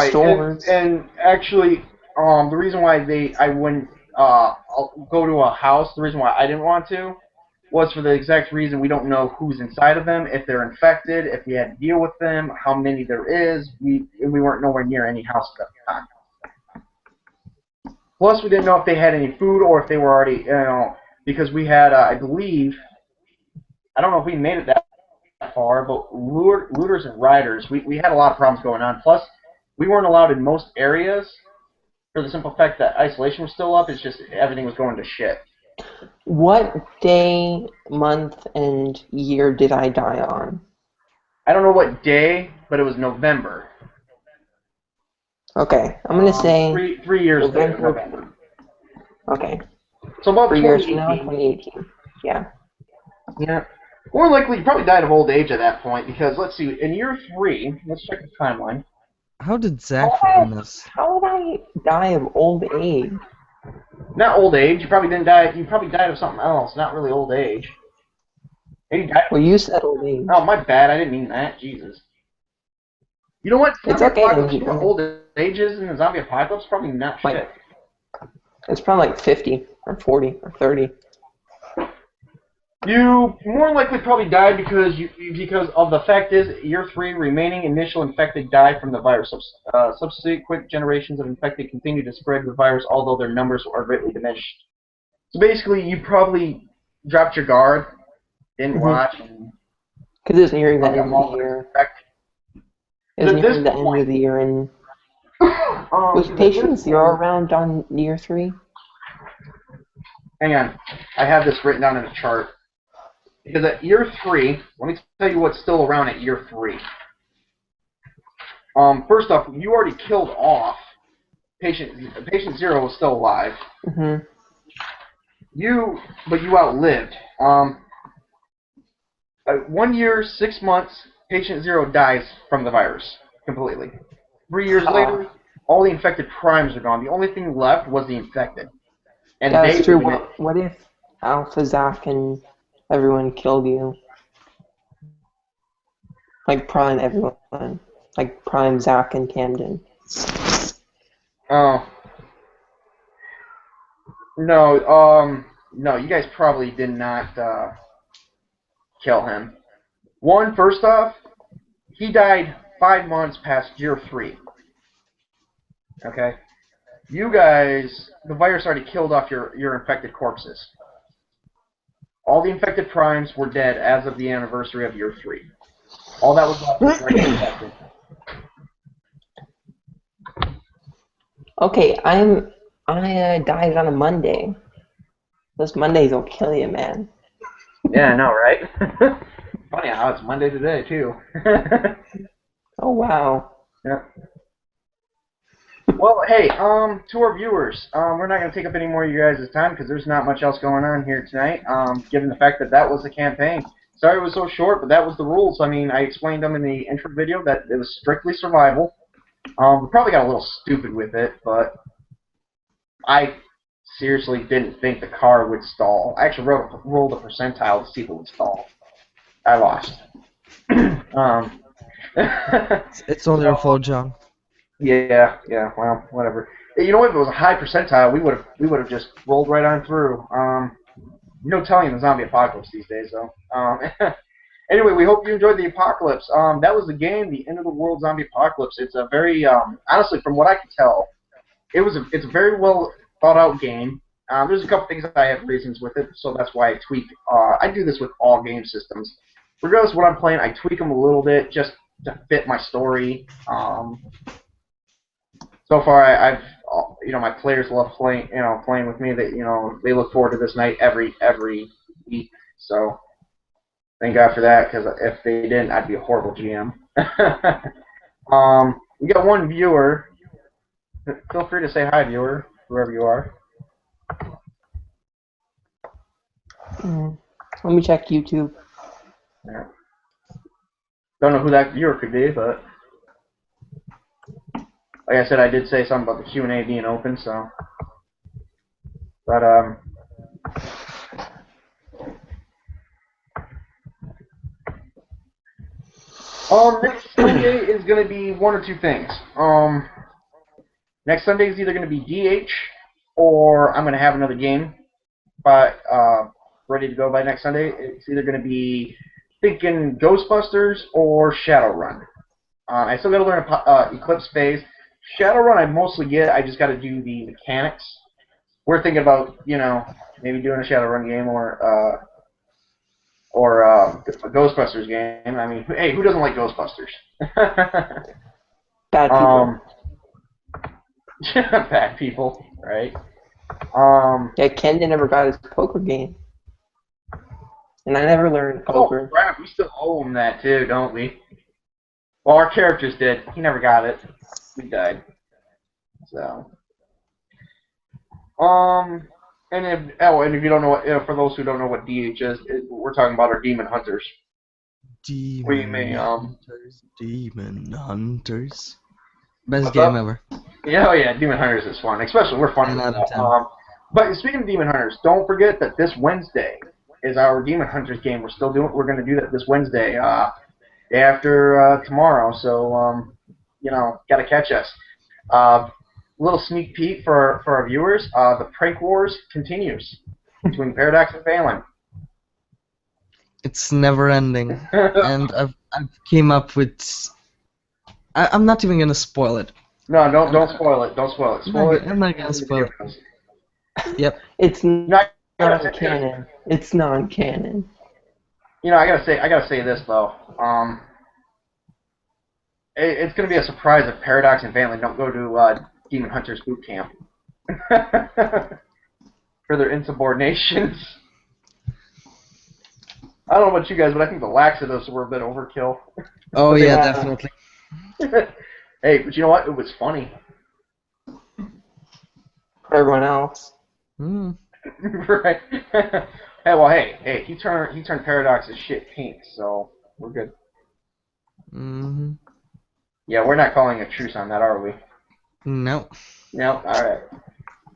Speaker 3: stores.
Speaker 2: And actually, the reason why I wouldn't go to a house, the reason why I didn't want to, was for the exact reason we don't know who's inside of them, if they're infected, if we had to deal with them, how many there is. We weren't nowhere near any houses at the time. Plus, we didn't know if they had any food or if they were already, because we had, I believe, I don't know if we made it that far, but looters and rioters, we had a lot of problems going on. Plus, we weren't allowed in most areas for the simple fact that isolation was still up. It's just everything was going to shit.
Speaker 3: What day, month, and year did I die on?
Speaker 2: I don't know what day, but it was November.
Speaker 3: Okay, I'm gonna say
Speaker 2: 3 years later,
Speaker 3: November.
Speaker 2: November.
Speaker 3: Okay.
Speaker 2: So about
Speaker 3: 3 years from now,
Speaker 2: 2018.
Speaker 3: 2018. Yeah.
Speaker 2: Yeah. More likely, you probably died of old age at that point, because, let's see, in year 3, let's check the timeline.
Speaker 1: How did Zach ruin this?
Speaker 3: How would I die of old age?
Speaker 2: Not old age, you probably didn't die, you probably died of something else, not really old age. Maybe died.
Speaker 3: Well, you said old age.
Speaker 2: Oh, my bad, I didn't mean that, Jesus. You know what?
Speaker 3: It's okay.
Speaker 2: You know what old age is in the zombie apocalypse? Probably not shit.
Speaker 3: It's probably like 50 or 40 or 30.
Speaker 2: You more likely probably died because of the fact is year 3 remaining initial infected died from the virus. Subsequent generations of infected continue to spread the virus, although their numbers are greatly diminished. So basically, you probably dropped your guard, didn't watch,
Speaker 3: because it's nearing the end of the year. It's nearing the end of the year, and was patient 0 around on year 3?
Speaker 2: Hang on, I have this written down in a chart. Because at year 3, let me tell you what's still around at year 3. First off, you already killed off patient 0 was still alive.
Speaker 3: Mm-hmm.
Speaker 2: But you outlived. 1 year, 6 months, patient 0 dies from the virus completely. 3 years later, all the infected primes are gone. The only thing left was the infected. And
Speaker 3: Yeah,
Speaker 2: they
Speaker 3: that's true.
Speaker 2: live in it.
Speaker 3: What if Alpha Zach and everyone killed you? Like Prime everyone. Like Prime Zach and Camden.
Speaker 2: Oh. No, no, you guys probably did not kill him. First off, he died 5 months past year 3. Okay? You guys, the virus already killed off your infected corpses. All the infected primes were dead as of the anniversary of year 3. All that was left was regular infected.
Speaker 3: Okay, I died on a Monday. Those Mondays will kill you, man.
Speaker 2: Yeah, I know, right? Funny how it's Monday today, too.
Speaker 3: Oh, wow.
Speaker 2: Yeah. Well, hey, to our viewers, we're not going to take up any more of you guys' time because there's not much else going on here tonight, given the fact that that was the campaign. Sorry it was so short, but that was the rules. I mean, I explained them in the intro video that it was strictly survival. We probably got a little stupid with it, but I seriously didn't think the car would stall. I actually rolled a percentile to see if it would stall. I lost.
Speaker 1: It's all your fault, John.
Speaker 2: Yeah, well, whatever. You know what? If it was a high percentile, we would have just rolled right on through. No telling the zombie apocalypse these days, though. Anyway, we hope you enjoyed the apocalypse. That was the game, the End of the World Zombie Apocalypse. It's a very, honestly, from what I can tell, it's a very well thought out game. There's a couple things that I have reasons with it, so that's why I tweak. I do this with all game systems. Regardless of what I'm playing, I tweak them a little bit just to fit my story. So far, I've my players love playing with me. That they look forward to this night every week. So thank God for that, because if they didn't, I'd be a horrible GM. We got one viewer. Feel free to say hi, viewer, whoever you are.
Speaker 3: Let me check YouTube.
Speaker 2: Yeah. Don't know who that viewer could be, but like I said, I did say something about the Q&A being open, so. But next Sunday is going to be one or two things. Next Sunday is either going to be DH, or I'm going to have another game ready to go by next Sunday. It's either going to be thinking Ghostbusters or Shadowrun. I still got to learn Eclipse Phase. Shadowrun I mostly get. I just got to do the mechanics. We're thinking about maybe doing a Shadowrun game or a Ghostbusters game. I mean, hey, who doesn't like Ghostbusters?
Speaker 3: Bad people.
Speaker 2: Bad people, right?
Speaker 3: Yeah, Camden never got his poker game. And I never learned poker.
Speaker 2: Oh, crap, we still owe him that too, don't we? Well, our characters did. He never got it. We died. So. And if you don't know what, for those who don't know what DH is, we're talking about our Demon Hunters.
Speaker 1: Demon Hunters. Best
Speaker 2: What's
Speaker 1: game
Speaker 2: up?
Speaker 1: ever.
Speaker 2: Yeah, oh yeah, Demon Hunters is fun. Especially, we're fun.
Speaker 1: 10 out of 10.
Speaker 2: But speaking of Demon Hunters, don't forget that this Wednesday is our Demon Hunters game. We're going to do that this Wednesday, day after tomorrow. So, got to catch us. Little sneak peek for our viewers. The prank wars continues between Paradox and Phelan.
Speaker 1: It's never ending, and I've came up with. I'm not even gonna spoil it.
Speaker 2: No, don't spoil it. Don't spoil it.
Speaker 1: I'm not gonna spoil it. Yep.
Speaker 3: It's non-canon. It's non-canon.
Speaker 2: I gotta say this though. It's gonna be a surprise if Paradox and Phelan don't go to Demon Hunters boot camp for their insubordinations. I don't know about you guys, but I think the laxatives were a bit overkill.
Speaker 1: Oh
Speaker 2: But they
Speaker 1: yeah,
Speaker 2: were-
Speaker 1: definitely.
Speaker 2: Hey, but you know what? It was funny.
Speaker 3: For everyone else.
Speaker 1: Hmm.
Speaker 2: Right. Hey, he turned Paradox's shit pink, so we're good.
Speaker 1: Hmm.
Speaker 2: Yeah, we're not calling a truce on that, are we?
Speaker 1: Nope.
Speaker 2: No. All right.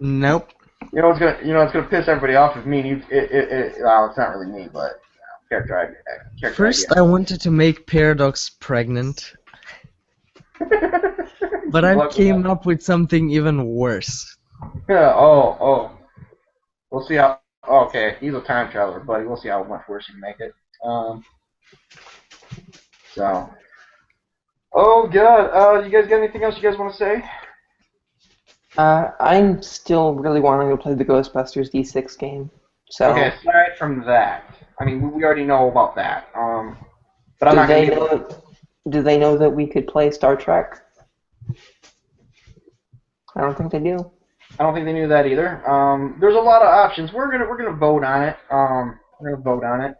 Speaker 1: Nope.
Speaker 2: It's gonna piss everybody off if me and you. Well, it's not really me, but character
Speaker 1: First, I wanted to make Paradox pregnant,
Speaker 2: idea.
Speaker 1: but I came up with something even worse.
Speaker 2: Yeah, oh. We'll see how. Okay, he's a time traveler, buddy. We'll see how much worse you can make it. So. Oh God. You guys got anything else you guys want to say?
Speaker 3: I'm still really wanting to play the Ghostbusters D6 game. So
Speaker 2: Okay, aside from that, I mean, we already know about that. But I'm
Speaker 3: do
Speaker 2: not gonna
Speaker 3: they
Speaker 2: be able to.
Speaker 3: know? Do they know that we could play Star Trek? I don't think they do.
Speaker 2: I don't think they knew that either. There's a lot of options. We're gonna vote on it. We're gonna vote on it,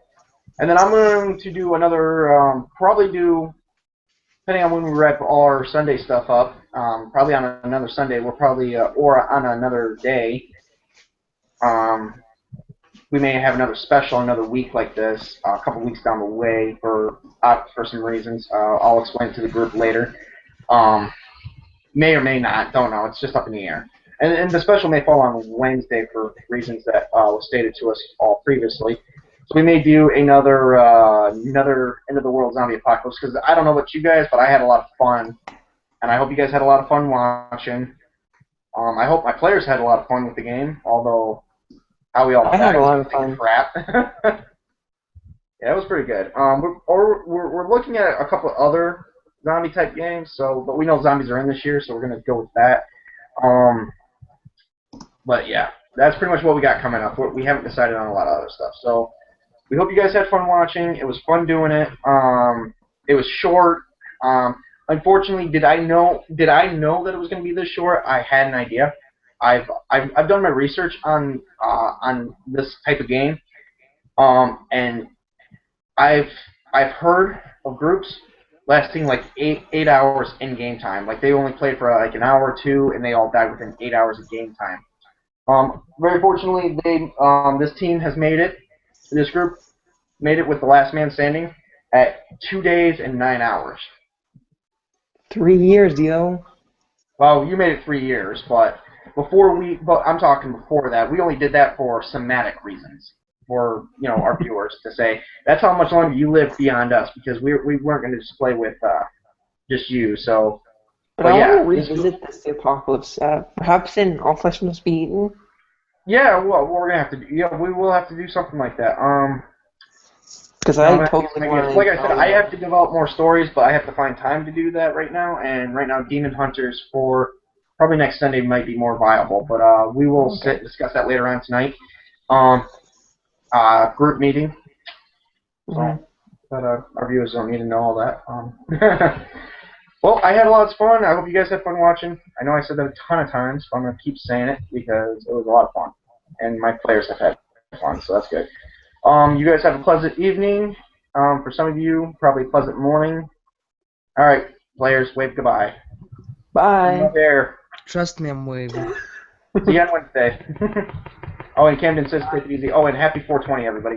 Speaker 2: and then I'm going to do another. Probably do, depending on when we wrap all our Sunday stuff up. Probably on another Sunday. We'll probably or on another day. We may have another special another week like this, a couple weeks down the way for some reasons. I'll explain to the group later. May or may not, don't know. It's just up in the air. And the special may fall on Wednesday for reasons that was stated to us all previously. So we may do another end of the world zombie apocalypse because I don't know about you guys, but I had a lot of fun, and I hope you guys had a lot of fun watching. I hope my players had a lot of fun with the game, although how we all
Speaker 3: I had
Speaker 2: died
Speaker 3: a lot
Speaker 2: was
Speaker 3: of fun.
Speaker 2: crap. Yeah, it was pretty good. We're looking at a couple of other zombie type games, but we know zombies are in this year, so we're gonna go with that. But yeah, that's pretty much what we got coming up. We haven't decided on a lot of other stuff, so we hope you guys had fun watching. It was fun doing it. It was short. Unfortunately, did I know that it was gonna be this short? I had an idea. I've done my research on this type of game, and I've heard of groups lasting like eight hours in game time. Like they only played for like an hour or two, and they all died within 8 hours of game time. Very fortunately, this team has made it. This group made it with the last man standing at 2 days and 9 hours.
Speaker 3: 3 years, yo.
Speaker 2: Well, you made it 3 years, but I'm talking before that. We only did that for somatic reasons. For our viewers to say that's how much longer you live beyond us because we weren't going to just play with just you. So,
Speaker 3: But
Speaker 2: but
Speaker 3: I
Speaker 2: yeah,
Speaker 3: want to revisit this apocalypse. Perhaps in All Flesh Must Be Eaten.
Speaker 2: yeah. Well, we're gonna have to do. Yeah, we will have to do something like that.
Speaker 3: Because
Speaker 2: I'm
Speaker 3: I
Speaker 2: gonna-
Speaker 3: totally want to.
Speaker 2: like I said, I have to develop more stories, but I have to find time to do that right now. And right now, Demon Hunters for probably next Sunday might be more viable. But we will discuss that later on tonight. Group meeting. So, but our viewers don't need to know all that. Well, I had a lot of fun. I hope you guys had fun watching. I know I said that a ton of times, but I'm going to keep saying it because it was a lot of fun. And my players have had fun, so that's good. You guys have a pleasant evening. For some of you, probably a pleasant morning. All right, players, wave goodbye.
Speaker 3: Bye.
Speaker 2: There.
Speaker 1: Trust me, I'm waving.
Speaker 2: See you on Wednesday. Oh, and Camden says take it easy. Oh, and happy 420, everybody.